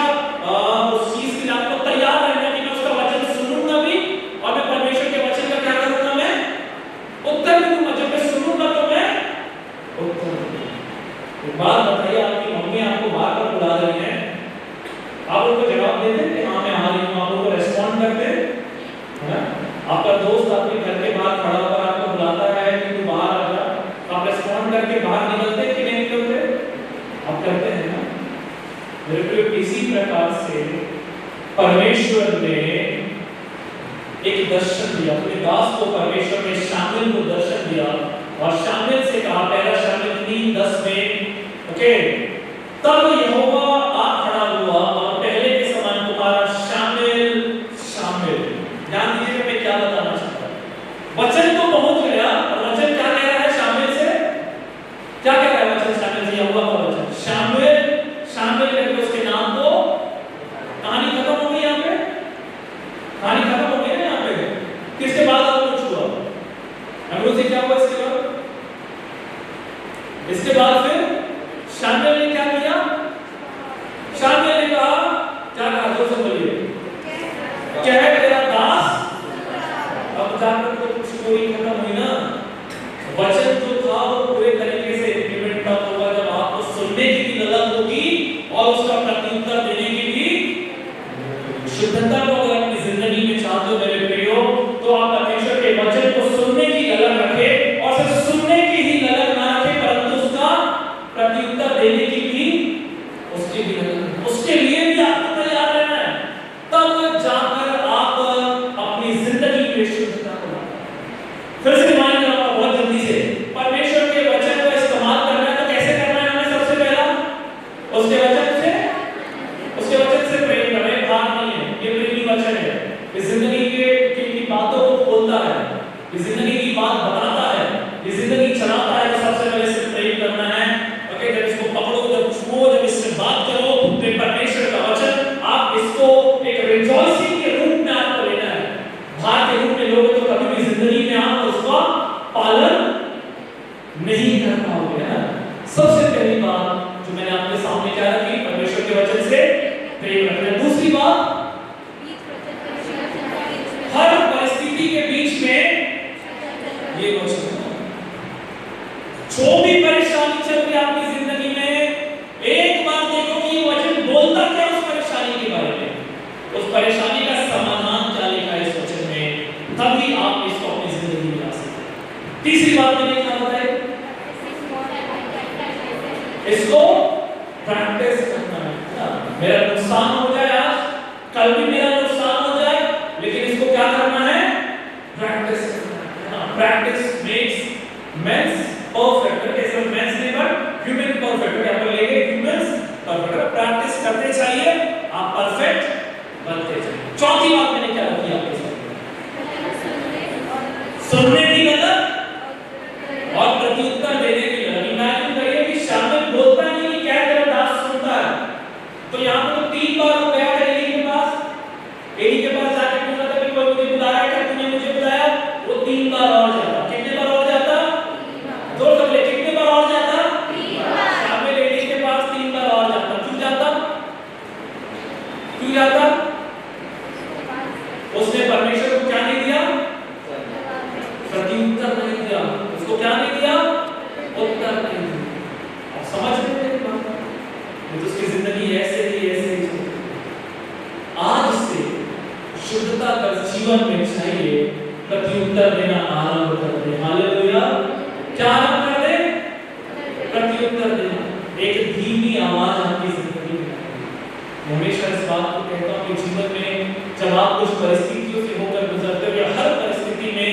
A: उस चीज के लिए आपको तैयार रहना कि मैं उसका वचन सुनूंगा भी और मैं परमेश्वर के वचन का क्या करूंगा, मैं उत्तर दूंगा। जब मैं सुनूंगा तो मैं उत्तर दूंगा। एक बात बताइए, आपकी मम्मी आपको बार बार बुला रही है, आप उनको जवाब दे दें कि हाँ मैं आ रही हूँ, आप उनको रेस्पॉन्ड कर दें, है ना? आपका दोस्त आपके घर के बाहर खड़ा होकर आपको बुलाता है कि तू बाहर आ जा, आप रेस्पॉन्ड करके बाहर निकलते कि नहीं निकलते? आप करते हैं ना? मेरे प्रिय, इसी प्रकार से परमेश्वर ने एक दर्शन दिया, अपने दास को परमेश्वर ने शामिल को दर्शन दिया और शामिल से कहा, पहला शामिल 3:10 में, ओके, तब यहोवा आ खड़ा हुआ और पहले के समान तुम्हारा शामिल शामिल। ध्यान दीजिए मैं क्या बताना चाहता हूं। वचन तो पहुंच गया और वचन क्या कह रहा है शामिल से? क्या कह रहा है वचन शामिल से? यहोवा का वचन शामिल शामिल करके उसके नाम को, कहानी खत्म हो गई। यहाँ पे कहानी खत्म हो गई ना। यहाँ पे किसके बाद और कुछ हुआ? अमरूद से क्या हुआ इसके बाद? इसके बाद फिर शामिल ने क्या किया? शामिल ने कहा, क्या कहा? जोर से बोलिए, क्या है तेरा दास। अब जाकर तो कुछ कोई खत्म हुई ना। वचन जो था वो पूरे तरीके से इम्प्लीमेंट तब होगा जब आपको सुनने की भी ललक होगी और उसका प्रत्युत्तर देने की भी शुद्धता को अगर अपनी जिंदगी में चाहते हो मेरे प्रियो, तो आप परमेश्वर के वचन को सुनने की ललक रखें और सिर्फ सुनने की ही ललक ना रखें, परंतु उसका प्रत्युत्तर देने की भी उसके लिए भी आपको तैयार रहना है। तब जाकर आप अपनी जिंदगी में शुद्धता को लाएं। फिर से रिमाइंड करूंगा बहुत जल्दी से, परमेश्वर के वचन का इस्तेमाल करना है तो कैसे करना है? हमें सबसे पहला उसके वचन से प्रेम करें। भाग नहीं है, ये प्रेमी वचन है, ये जिंदगी की बातों को खोलता है, ये जिंदगी की बात बताता है, ये जिंदगी चलाता है। तो सबसे पहले इससे प्रेम करना है। ओके, जब इसको पकड़ो, जब छुओ, जब इससे बात करो, तो परमेश्वर का वचन आप इसको एक रिजॉइसिंग के रूप में आपको लेना है। भाग के रूप में लोगे तो कभी भी जिंदगी में आप उसका पालन नहीं कर पाओगे ना। सबसे पहली बात जो मैंने आपके सामने क्या रखी, परमेश्वर के वचन से प्रेम रखना। दूसरी बात, हर परिस्थिति के बीच में ये वचन, जो भी परेशानी चल रही है आपकी जिंदगी में, एक बार देखो कि ये वचन बोलता क्या उस परेशानी के बारे में, उस परेशानी का समाधान क्या लिखा है इस वचन में, तभी आप इसको अपनी जिंदगी में ला सकते हैं। तीसरी बात मैंने क्या बताई? इसको प्रैक्टिस करना है। मेरा नुकसान हो जाए आज, कल भी मेरा नुकसान हो जाए, लेकिन इसको क्या करना है? प्रैक्टिस करना है। Practice makes man perfect. सिर्फ मैन नहीं बट ह्यूमन परफेक्ट। क्या बोलेंगे? Humans perfect. प्रैक्टिस करते चाहिए, आप परफेक्ट बनते जाइए। चौथी बात मैंने क्या रखी आपके सामने? सुनने की ललक और प्रत्युत्तर देने की ललक। इमेजिन करिए कि शामिल बोलता है कि क्या तेरा दास सुनता है, तो यहाँ पर तो 3 बार वो गया था एली के पास। एली के पास जाके पूछा था कि कोई मुझे बुलाया क्या? तूने मुझे बुलाया? वो 3 बार और जाता। कितने बार और जाता? 2 सबले। कितने बार और जाता? 3 बार। शामिल एली के पास 3 बार और जाता। क्यों जाता? क्यों जाता? उसने परमेश्वर को क्या नहीं दिया? प्रत्युत्तर नहीं दिया। उसको क्या नहीं दिया? उत्तर नहीं दिया। आप समझ रहे हैं बात? तो उसकी जिंदगी ऐसे ही जीवन में चाहिए, प्रत्युत्तर देना आरंभ कर दे। हालेलुया। क्या आरंभ कर दे? प्रत्युत्तर देना। एक धीमी आवाज आपकी जिंदगी में आएगी। मैं हमेशा इस बात को कहता हूँ कि जीवन में जब आप कुछ परिस्थितियों से होकर गुजरते हो, हर परिस्थिति में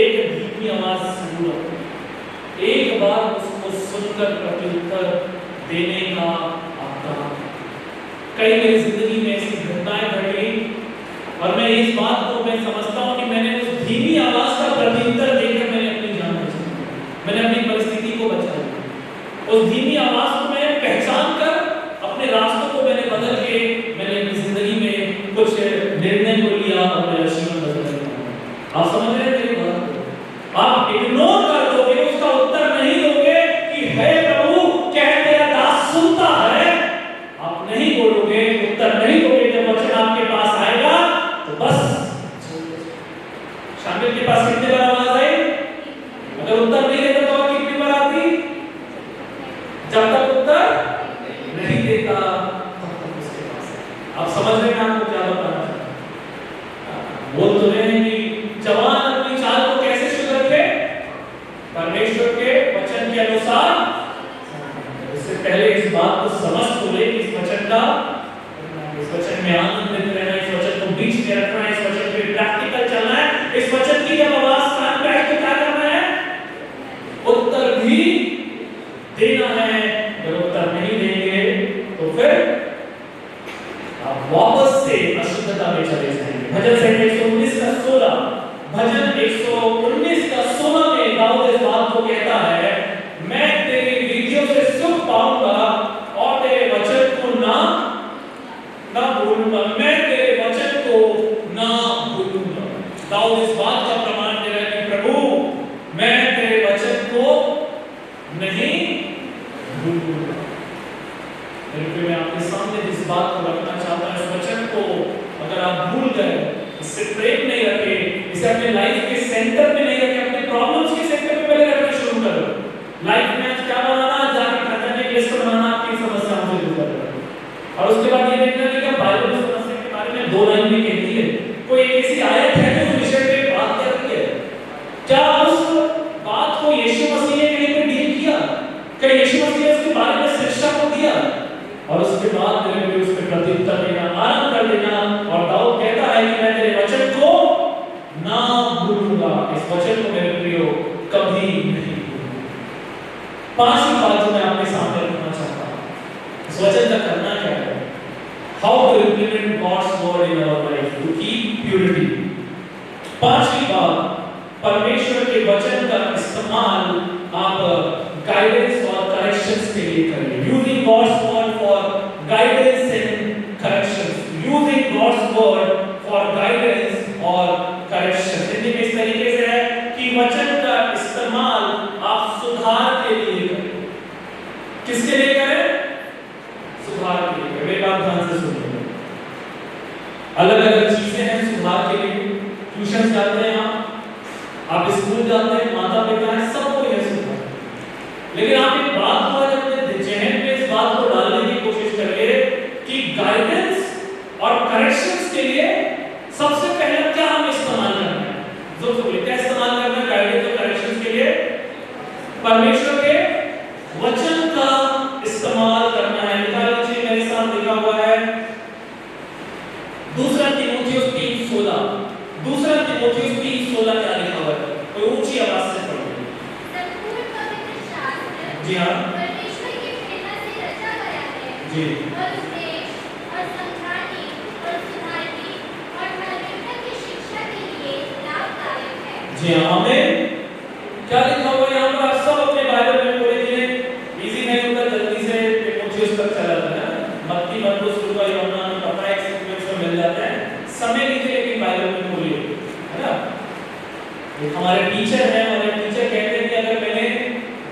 A: एक धीमी आवाज जरूर आती है। एक बार उसको सुनकर प्रत्युत्तर देने का आपका। कई मेरी जिंदगी में ऐसी घटनाएं घटी और मैं इस बात को मैं समझता हूँ कि मैंने उस धीमी आवाज का प्रत्युत्तर देकर मैंने अपनी जान बचाई, मैंने अपनी परिस्थिति को बचाया। उस धीमी आवाज को मैं पहचान कर अपने रास्तों को मैंने बदल के मैंने अपनी जिंदगी में कुछ निर्णय को लिया और मेरा जीवन बदल गया। आप समझ रहे हैं मेरी बात को? आप इग्नोर कर दोगे, उसका उत्तर नहीं दोगे कि हे प्रभु क्या तेरा दास सुनता है, आप नहीं बोलोगे, उत्तर नहीं दोगे। जब वचन आपके पास आएगा तो बस शामिल के पास कितने बार आवाज आई? अगर उत्तर नहीं देता तो और कितनी बार आती? जब तक उत्तर नहीं देता तब तक उसके पास है। आप समझ रहे हैं आपको क्या बताना चाहता हूं? बोल तो रहे हैं कि जवान अपनी चाल को कैसे शुद्ध रखे? परमेश्वर के वचन के अनुसार। इससे पहले इस बात को समझ तो ले, इस वचन का, इस वचन में आनंदित रहना, इस वचन को बीच में रखना, इस वचन पे प्रैक्टिकल चलना है। इस वचन की जब आवाज कान पे आए तो क्या करना है? उत्तर भी देना है। अगर उत्तर नहीं देंगे तो फिर आप वापस से अशुद्धता में चले जाएंगे। भजन संहिता 119 का 16, भजन 119 का 16 में दाऊद इस बात को कहता है, मैं तेरी विधियों से सुख पाऊंगा और तेरे वचन को ना भूलूंगा। मैं तेरे वचन को ना भूलूंगा। दाऊद इस बात का प्रमाण दे रहा है कि प्रभु मैं तेरे वचन को नहीं भूलूंगा। मैं आपके सामने इस बात को रखना चाहता हूं, इस वचन को अगर आप भूल गए, इससे प्रेम नहीं रखे, इसे अपने लाइफ के सेंटर में नहीं रखे, अपने प्रॉब्लम्स के सेंटर में पहले रखना शुरू करो। लाइफ में आज क्या बनाना, जाके खाता में लिस्ट बनाना आपकी समस्याओं से दूर करना, और उसके बाद ये देखना कि क्या बाइबल में समस्या के बारे में 2 लाइन में कहती है, कोई एक ऐसी आयत है जो उस विषय पे बात करती है। क्या उस बात को यीशु मसीह ने कहीं पे डील किया? क्या यीशु मसीह ने उसके बारे में शिक्षा को दिया? और उसके बाद मेरे लिए उस पे प्रत्युत्तर देना आरंभ कर देना। और दाऊद कहता है कि मैं तेरे वचन को ना भूलूंगा। इस वचन को मेरे प्रियो कभी नहीं भूलूंगा। 5वीं बात जो मैं आपके सामने रखना चाहता हूं, इस वचन का करना क्या है? How to implement God's word in our life to keep purity. 5वीं बात, परमेश्वर के वचन का इस्तेमाल आप गाइडेंस और करेक्शंस के लिए करिए। Using God's word for guidance and corrections. Using God's word for guidance और करेक्शन। हिंदी में इस तरीके से है कि वचन का इस्तेमाल आप सुधार के लिए करें। किसके लिए करें? सुधार के लिए। मेरी बात ध्यान से सुनिए। अलग-अलग चीजें हैं सुधार के लिए। ट्यूशन जाते हैं आप स्कूल जाते हैं, माता पिता हैं, सबको यह सुधार। लेकिन आप एक बात को अपने जहन में इस बात को डालने की कोशिश करिए कि गाइडेंस और करेक्शंस के लिए सबसे पहले क्या हम इस्तेमाल करना है? जो क्या इस्तेमाल करना है गाइडेंस और करेक्शंस के लिए? परमेश्वर के वचन का इस्तेमाल करना है। निकाल लीजिए, मेरे साथ लिखा हुआ है 2 तीमुथियुस 3:16। 2 तीमुथियुस 3:16 क्या लिखा हुआ है? कोई ऊंची आवाज से पढ़िए।
C: संपूर्ण पवित्र शास्त्र
A: जी हाँ,
C: परमेश्वर की प्रेरणा से रचा गया है
A: जी,
C: और उपदेश और समझाने और सुधारने और धार्मिकता की शिक्षा के लिए लाभदायक है।
A: जी हाँ। हमें क्या लिखा हुआ है यहाँ पर? आप सब अपने बाइबल में खोलिए। इजी नहीं होता, जल्दी से तीमुथियुस तक चला जाता है। मत्ती, मरकुस, लूका, यूहन्ना में पता है, एक सीक्वेंस में मिल जाता है। समय लीजिए लेकिन बाइबल में खोलिए, है ना? हमारे टीचर हैं, हमारे टीचर कहते हैं कि अगर मैंने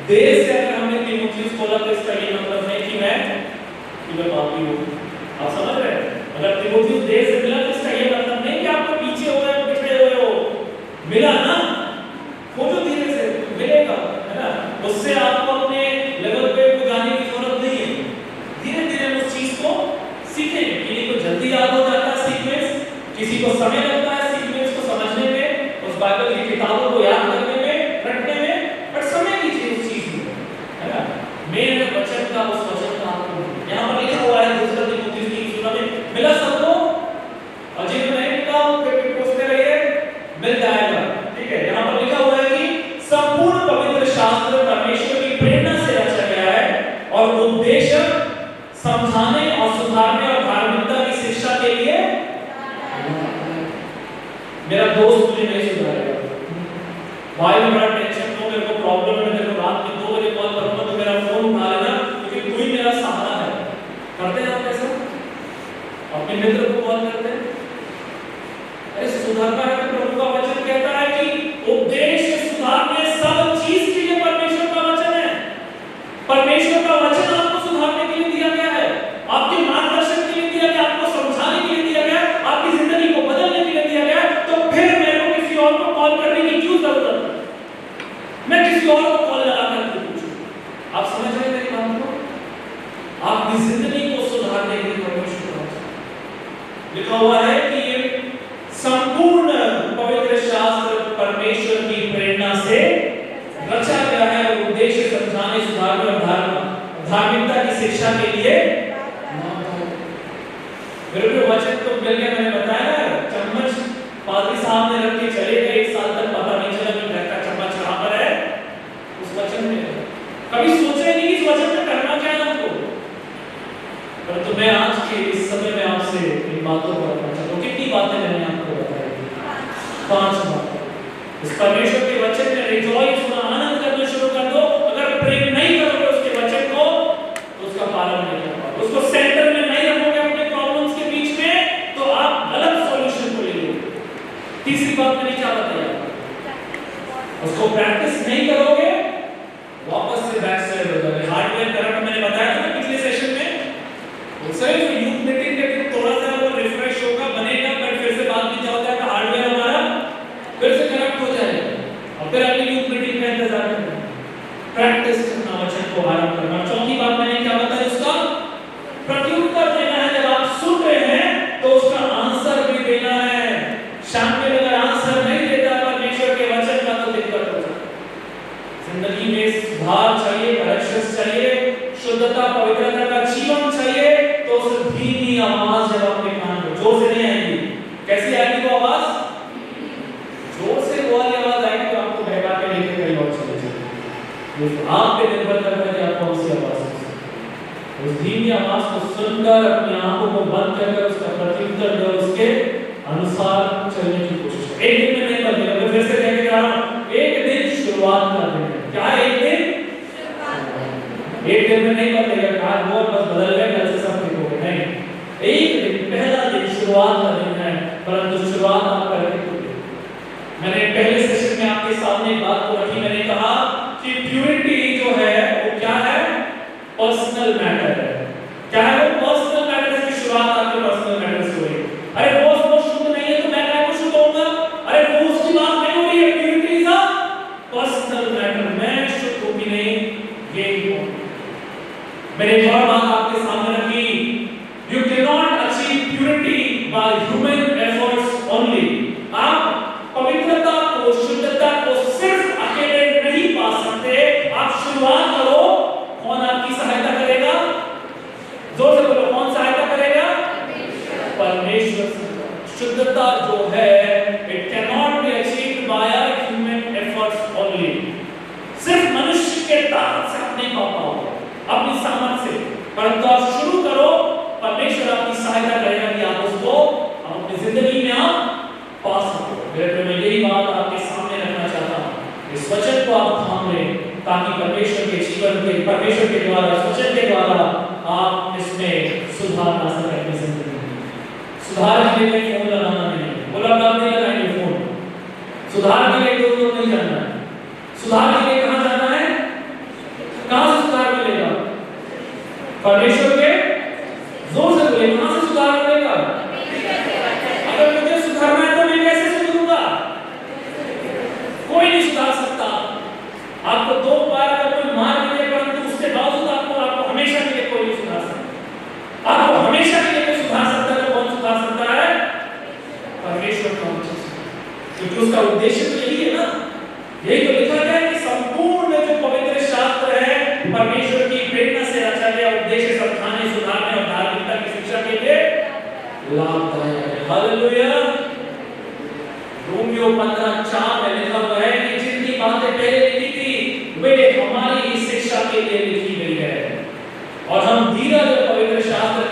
A: देर से अगर हमने तीमुथियुस खोला तो इसका ये मतलब नहीं कि मैं पापी हूँ। आप समझ रहे हैं? अगर तीमुथियुस देर से मिला तो इसका ये मतलब नहीं कि आपको पीछे हो गए, पिछड़े हुए हो। मिला ना, खोजो धीरे से, मिलेगा, है ना? उससे आपको अपने लेवल पे जाने की जरूरत नहीं है। धीरे धीरे उस चीज को सीखेंगे। किसी को जल्दी याद हो जाता है सीक्वेंस, किसी को समय लगता है सीक्वेंस को समझाने और सुधारने और धार्मिकता की शिक्षा के लिए। मेरा दोस्त मुझे नहीं सुधारेगा, भाई में बड़ा टेंशन हो, मेरे को प्रॉब्लम है, मेरे को रात में 2 बजे कॉल करूंगा तो मेरा फोन उठा लेना, क्योंकि तू ही मेरा सहारा है। करते हैं आप ऐसा? अपने मित्र को कॉल करते हैं, अरे सुधारना है तो प्रभु का वचन कहता है कि उपदेश सुधारने सब चीज के लिए परमेश्वर का वचन है। परमेश्वर का वचन आपको सुधारने के लिए दिया गया है, आपके मार्गदर्शन के लिए दिया गया, आपको समझाने के लिए दिया गया, आपकी जिंदगी को बदलने के लिए दिया गया। तो फिर मेरे को किसी और को कॉल करने की क्यों जरूरत है? मैं किसी और को कॉल लगा कर पूछूं? आप समझ रहे हैं मेरी बात को? आपकी जिंदगी को सुधारने के लिए परमेश्वर का वचन लिखा हुआ है कि ये संपूर्ण पवित्र शास्त्र परमेश्वर की प्रेरणा से रचा गया है और उद्देश्य समझाने, सुधारने और धार्मिकता की शिक्षा के लिए। मेरे को वचन तो मिल गया, मैंने बताया ना, चम्मच पादरी साहब ने रख के चले गए, 1 साल तक पता नहीं चला कि घर का चम्मच कहां पर है, उस वचन में। कभी सोचे नहीं इस वचन में करना क्या है हमको, परंतु मैं आज के इस समय में आपसे इन बातों को रखना चाहता हूं। कितनी बातें मैंने आपको बताई? 5 बातें। इस परमेश्वर के वचन में रिजॉइस होना, आनंद करना शुरू कर दो। अगर प्रेम नहीं करोगे उसके वचन को तो उसका पालन नहीं कर पाओगे, उसको सेंटर में नहीं रखोगे अपने प्रॉब्लम्स के बीच में, तो आप गलत सॉल्यूशन को ले लोगे। तीसरी बात मैंने क्या बताया? उसको प्रैक्टिस नहीं करोगे, वापस से बैक साइड हो जाओगे। हार्डवेयर करंट मैंने बताया था ना पिछले सेशन में, सर यूथ मीटिंग के दिन थोड़ा सा वो रिफ्रेश होगा, बनेगा, बट फिर से बाद में क्या होता है कि हार्डवेयर हमारा फिर से करप्ट हो जाएगा और फिर अगली यूथ मीटिंग का इंतजार करना। प्रैक्टिस करना, वचन को आरंभ करना। चौथी बात मैंने क्या बताया? उसका प्रत्युत्तर देना है। जब आप सुन रहे हैं तो उसका आंसर भी देना है। शामिल अगर आंसर नहीं देता परमेश्वर के वचन का तो दिक्कत हो जाती है। जिंदगी में सुधार चाहिए, करेक्शन चाहिए, शुद्धता पवित्रता का जीवन चाहिए, तो उस धीमी आवाज जब आपके कान में जोर से नहीं आएगी, कैसी आएगी वो आवाज? जोर से वो वाली आवाज आएगी तो आपको बहका के लेके कहीं और चले जाएंगे। आप पे निर्भर करता है कि आप कौन सी आवाज सुनते। उस धीमी आवाज को सुनकर अपनी आंखों को बंद करके उसका प्रत्युत्तर दो, उसके अनुसार चलने की कोशिश करो। एक दिन में नहीं बदलेगा, मैं फिर से कहके जा रहा हूं, एक दिन शुरुआत कर देना। क्या है एक दिन? एक दिन में नहीं बदलेगा, आज वो बस बदल गए, कल से सब ठीक हो गए, नहीं। एक दिन, पहला दिन शुरुआत करनी है, परंतु शुरुआत आप करके करिए। मैंने पहले सेशन में आपके सामने एक बात को रखी, मैंने कहा कि प्यूरिटी जो है वो क्या है? पर्सनल मैटर है। क्या है वो? पर्सनल मैटर की शुरुआत आपके पर्सनल मैटर से हुई। अरे वो शुद्ध नहीं है तो मैं क्या को शुद्ध होऊंगा? अरे वो उसकी बात नहीं हो रही है। Purity is a personal matter. मैं शुद्ध हूं कि नहीं, ये मैंने एक और बात आपके सामने रखी, you can not achieve purity by human efforts only. आप पवित्रता को, शुद्धता को सिर्फ अकेले नहीं पा सकते। आप शुरुआत करो। कौन आपकी सहायता करेगा? जोर से बोलो, कौन सहायता करेगा? परमेश्वर। शुद्धता जो है it can not be achieved by human efforts only. सिर्फ मनुष्य के ताकत से आप नहीं पा पाओगे, अपनी सामर्थ्य से, परंतु आप शुरू करो। परमेश्वर आपकी सहायता करेगा कि आप उसको अपनी जिंदगी में आप पा सको। मेरे मैं यही बात आपके सामने रखना चाहता हूं। इस वचन को आप थाम लें ताकि परमेश्वर के जीवन के, परमेश्वर के द्वारा, इस वचन के द्वारा आप इसमें सुधार ला सकें अपनी जिंदगी में। सुधार के लिए फोन लगाना नहीं, बोला आप नहीं लगाएंगे फोन। सुधार के लिए दूर नहीं जाना है। सुधार के लिए कहां जाना है? कहां से सुधार मिलेगा? परमेश्वर के। जोर से बोले, कहां से सुधार मिलेगा? अगर मुझे सुधारना है तो मैं कैसे सुधरूंगा? कोई नहीं सुधार सकता। आपको 2 बार अगर कोई मार भी दे, परंतु उसके बावजूद आपको हमेशा के लिए कोई नहीं सुधार सकता। आपको हमेशा के लिए कोई सुधार सकता है तो कौन सुधार सकता है? परमेश्वर का वचन। क्योंकि उसका उद्देश्य तो यही है ना, यही तो लिखा गया है कि संपूर्ण जो पवित्र शास्त्र है परमेश्वर की प्रेरणा से रचा गया, उद्देश्य समझाने, सुधारने और धार्मिकता की शिक्षा के लिए लाभदायक है। हालेलुया। रोमियो 15:4 में लिखा हुआ है कि जितनी बातें पहले लिखी थी वे हमारी शिक्षा के लिए लिखी गई है और हम धीरज और पवित्र शास्त्र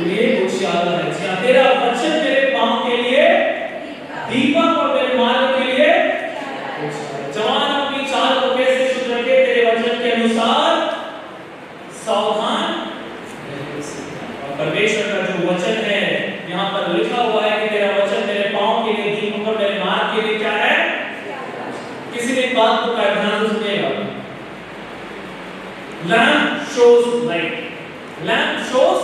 A: लिए उजियाला है। जी हाँ, तेरा वचन मेरे पांव के लिए दीपक और मेरे मार्ग के लिए उजियाला। जवान अपनी चाल को कैसे शुद्ध रखे? तेरे वचन के अनुसार सावधान और परमेश्वर का जो वचन है यहाँ पर लिखा हुआ है कि तेरा वचन मेरे पांव के लिए दीपक और मेरे मार्ग के लिए क्या है? किसी ने बात को ध्यान से सुनिएगा। Lamp shows light. Lamp shows,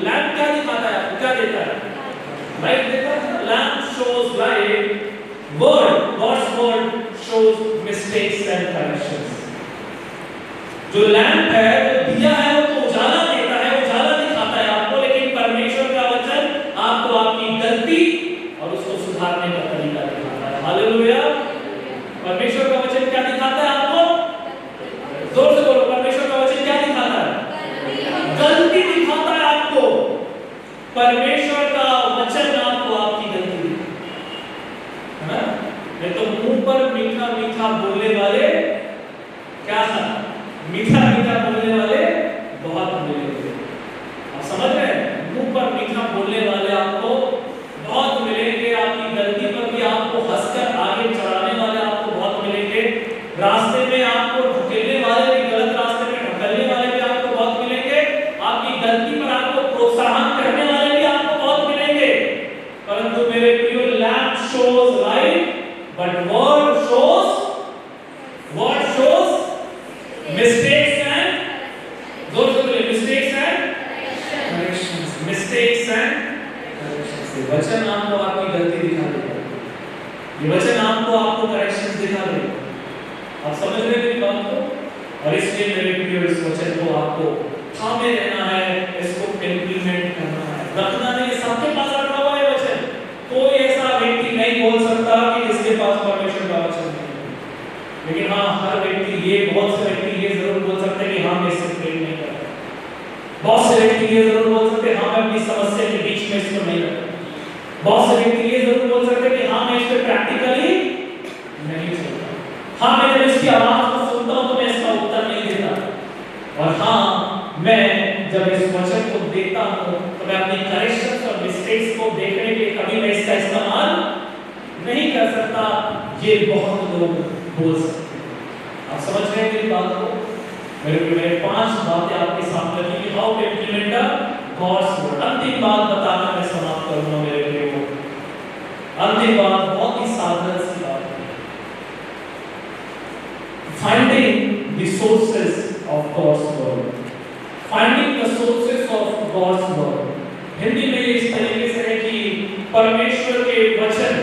A: lamp क्या दिखाता है आपको? क्या देता है? लाइट देता है। Lamp shows light. Word, God's word shows mistakes and corrections. जो लैम्प है, जो दिया है, वो तो उजाला देता है, उजाला दिखाता है आपको, लेकिन परमेश्वर का वचन आपको आपकी गलती और उसको सुधारने का तरीका दिखाता है। हालेलुया। परमेश्वर का वचन क्या दिखाता है आपको? जोर से बोलो, परमेश्वर का वचन क्या दिखाता है? गलती दिखाता है आपको। परमेश्वर का वचन आपको आपकी गलती है ना? नहीं तो मुंह पर मीठा मीठा बोलने वाले क्या है? मीठा मीठा बोलने वाले बहुत मिलेंगे। आप समझ रहे हैं? मुंह पर मीठा बोलने वाले आपको बहुत मिलेंगे। आपकी गलती पर भी आपको हंसकर आगे चढ़ाने वाले आपको बहुत मिलेंगे। रास्ते में आपको ढकेलने वाले भी, गलत रास्ते में ढकेलने वाले भी आपको बहुत मिलेंगे। आपकी गलती पर आपको प्रोत्साहन करने वाले भी आपको बहुत मिलेंगे। परंतु मेरे प्रियो, lamp shows light but word shows mistakes and those who will mistakes and corrections, mistakes and corrections। ये वचन आपको आपकी गलती दिखा देगा। ये वचन आपको करेक्शंस दिखा देगा। आप समझ रहे हैं बात को? और इसलिए मेरे प्रियो, इस वचन को आपको थामे रहना है, इसको इम्प्लीमेंट करना है, रखना नहीं। सबके पास रखा हुआ है वचन। कोई ऐसा व्यक्ति नहीं बोल सकता कि जिसके पास परमेश्वर का वचन नहीं है। लेकिन हाँ, हर व्यक्ति ये, बहुत से व्यक्ति ये जरूर बोल सकते हैं कि हाँ, मैं इससे प्रेम नहीं करता। बहुत से व्यक्ति ये जरूर बोल सकते हैं हाँ, मैं अपनी समस्या के बीच में इसको नहीं रखता। बहुत से व्यक्ति ये जरूर बोल सकते हैं कि हाँ, मैं इस पे प्रैक्टिकली नहीं चलता। हाँ, मैं जब इसकी आवाज को सुनता हूँ तो मैं इसका उत्तर नहीं देता। और हाँ, मैं जब इस वचन को देखता हूँ तो मैं अपनी करेक्शंस और मिस्टेक्स को देखने के कभी मैं इसका इस्तेमाल नहीं कर सकता। ये बहुत लोग बोल सकते हैं। आप समझ रहे हैं मेरी बात को? मेरे 5 बातें आपके सामने रखी कि how to implement God's word. अंतिम बात बताकर मैं समाप्त करूंगा मेरे प्रियो। अंतिम बात बहुत ही साधारण सी बात है। Finding the sources of God's word. Finding the sources of God's word. Hindi में इस तरीके से है कि परमेश्वर के वचन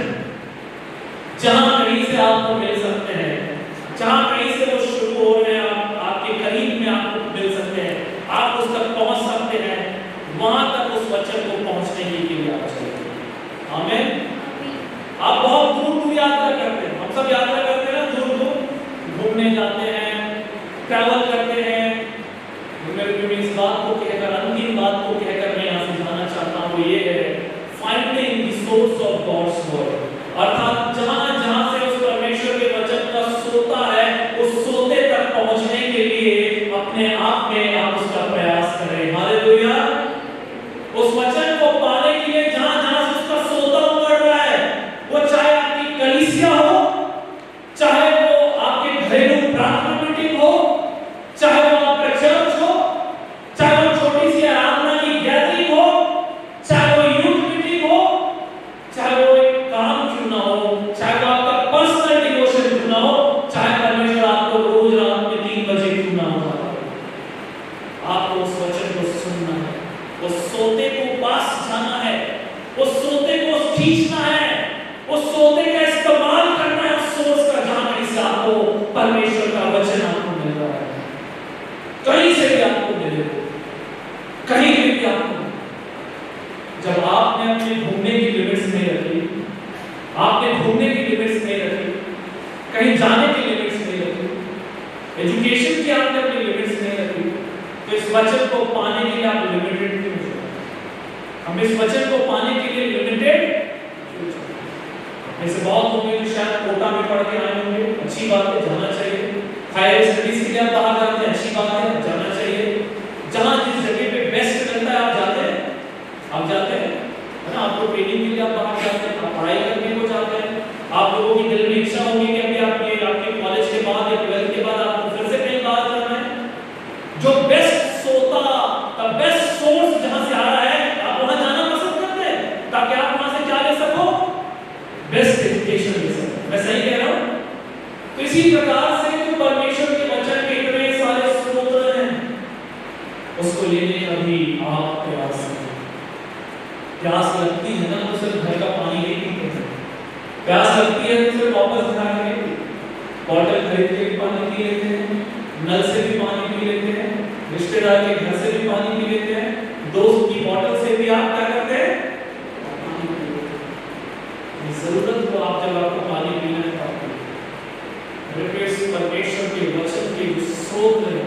A: जहां कहीं से आपको मिल सकते हैं, जहां कहीं से वो शुरू हो रहे हैं, आपके करीब में आपको मिल सकते हैं, आप उस तक पहुंच सकते हैं, वहां तक उस वचन को पहुंचने के लिए आप चलिए। आमीन। आप बहुत दूर यात्रा करते हैं, हम सब यात्रा करते हैं ना, दूर घूमने जाते हैं, ट्रैवल करते हैं। मैं इस बात को कहकर, अंतिम बात को कहकर मैं यहाँ से जाना चाहता हूँ, ये है finding the source of God's word. अर्थात जहां से उस परमेश्वर के वचन का सोता है, उस सोते तक पहुंचने के लिए अपने आप में आप उसका प्रयास करें। हालेलुया। उस वचन को पाने के लिए जहां से उसका सोता उमड़ रहा है, वो चाहे आपकी कलीसिया हो, चाहे वो आपके घरेलू प्रार्थना मीटिंग हो, चाहे वो आपका चर्च हो, चाहे वो छोटी सी आराधना की गैदरिंग हो, चाहे वो यूथ मीटिंग हो, चाहे वो एक काम क्यों ना हो, चाहे वो आपका पर्सनल डिवोशन क्यों ना हो, चाहे परमेश्वर आपको रोज रात में 3 बजे क्यों ना उठाए, आपको उस वचन को सुनना है, उस सोते को पास जाना है, उस सोते को खींचना है, उस सोते का इस्तेमाल करना है, उस सोर्स का जहां कहीं से आपको परमेश्वर का वचन आपको मिल रहा है, कहीं से भी आपको मिले, कहीं भी आपको। जब आपने अपने घूमने की लिमिट्स नहीं रखी, आपने घूमने की लिमिट्स नहीं रखी, कहीं जाने की लिमिट्स नहीं रखी, एजुकेशन की आपने अपनी लिमिट्स नहीं रखी, तो इस वचन को पाने के लिए आप लिमिटेड क्यों हो? हम इस वचन को पाने के लिए लिमिटेड क्यों हो? ऐसे बहुत होंगे जो शायद कोटा में पढ़ के आए होंगे, अच्छी बात है, जाना चाहिए। हायर स्टडीज के लिए आप बाहर जाते हैं, अच्छी बात है, जाना चाहिए। जहां जिस जगह पे बेस्ट मिलता है आप जाते इसी प्रकार से जो परमेश्वर के वचन के इतने सारे स्रोत हैं, उसको लेने का भी आप प्रयास करें। प्यास लगती है ना तो सिर्फ घर का पानी नहीं पीते हैं, प्यास लगती है तो सिर्फ वापस घर आके नहीं पीते, बॉटल खरीद के भी पानी पी लेते हैं, नल से भी पानी पी लेते हैं, रिश्तेदार के घर से भी पानी पी लेते हैं, दोस्त की बॉटल से भी आप क्या करते हैं, पानी पी लेते हैं। जरूरत तो आप जब आपको पानी पीना है तो परमेश्वर के वचन के जो स्रोत हैं,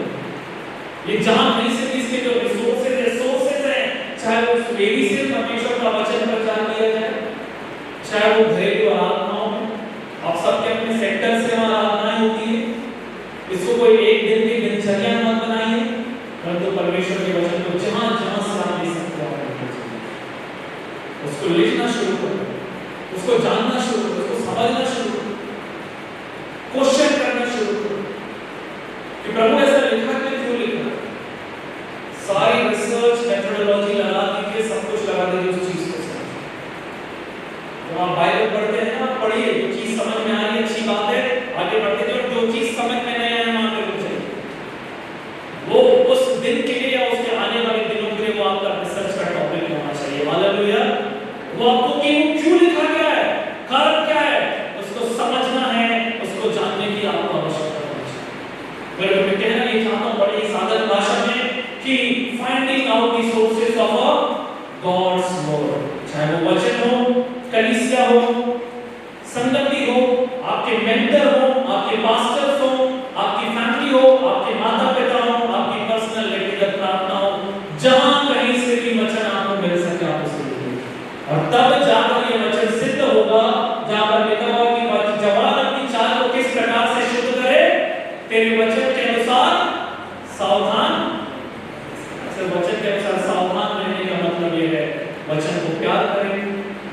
A: ये जहां कहीं से भी इसके जो रिसोर्सेज हैं, चाहे वो वेदी से परमेश्वर का वचन प्रचार किया जाए, चाहे वो घरेलू आराधनाओं में, आप सबके अपने सेक्टर से वहां आराधनाएं होती है, इसको कोई एक दिन की दिनचर्या मत बनाइए, परंतु परमेश्वर के वचन को जहां जहां से आप ले सकते हैं उसको लिखना शुरू करो, उसको जानना शुरू करो, उसको समझना शुरू करो, क्वेश्चन करना शुरू करो कि प्रभु ऐसा लिखा है, क्यों लिखा? सारी रिसर्च मेथोडोलॉजी लगा दीजिए, सब कुछ लगा दीजिए उस चीज को समझ। जब आप बाइबल पढ़ते हैं ना, पढ़िए, जो चीज समझ में आ रही है अच्छी बात है, आगे बढ़ते जाओ, जो चीज समझ में नहीं आए वहां पे रुक जाइए। वो उस दिन के लिए या उसके आने वाले दिनों के लिए वो आपका रिसर्च का टॉपिक होना चाहिए। हालेलुया। वो आपको क्यों लिखा गया है, कारण क्या है, उसको समझना है, उसको जानने की आपको आवश्यकता है। मैं कहना ये चाहता हूं बड़ी साधारण भाषा में कि finding out the sources of God's word, चाहे वो वचन हो, कलीसिया हो, संगति हो, आपके मेंटर हो, आपके पास्टर्स हो, आपकी फैमिली हो, आपके माता पिता हो, आपकी पर्सनल व्यक्तिगत प्रार्थना हो, जहां कहीं से भी वचन आपको मिल सके आप उसे लीजिए, और तब जाकर ये वचन सिद्ध होगा, जहां पर लिखा हुआ कि जवान अपनी चाल को किस प्रकार से शुद्ध करे, तेरे वचन के अनुसार सावधान। सिर्फ वचन के अनुसार सावधान रहने का मतलब ये है वचन को प्यार करें,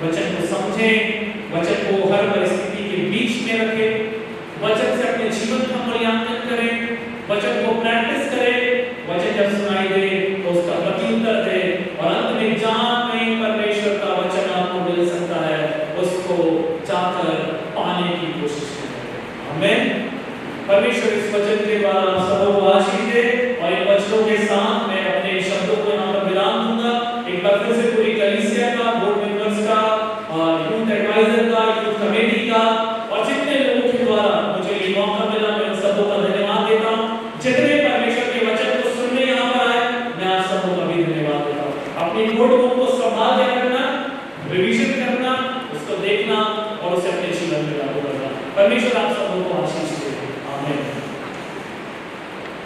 A: वचन को समझें, वचन को हर परिस्थिति के बीच में रखें, वचन से अपने जीवन का मूल्यांकन करें, वचन को प्रैक्टिस करें, वचन जब सुनाई दे तो उसका प्रत्युत्तर दे, और अंत में जहां कहीं परमेश्वर का वचन आपको मिल सकता है उसको जाकर पाने की कोशिश करें। आमीन। परमेश्वर इस वचन के द्वारा सबों को आशीष दे, और इन वचनों के साथ मैं अपने शब्दों को यहाँ पर विराम दूंगा। एक बार फिर से पूरी कलीसिया का, बोर्ड मेंबर्स का, यूथ एडवाइजर का, यूथ कमेटी का, और जितने लोगों के द्वारा मुझे ये मौका मिला, मैं उन सबों का धन्यवाद देता हूँ। जितने परमेश्वर के वचन को सुनने यहाँ पर आए, मैं आप सबों का भी धन्यवाद देता हूँ। अपनी नोटबुक को संभाल के रखना, रिवीजन करना, उसको देखना और उसे अपने जीवन में लागू करना। परमेश्वर आप सबों को आशीष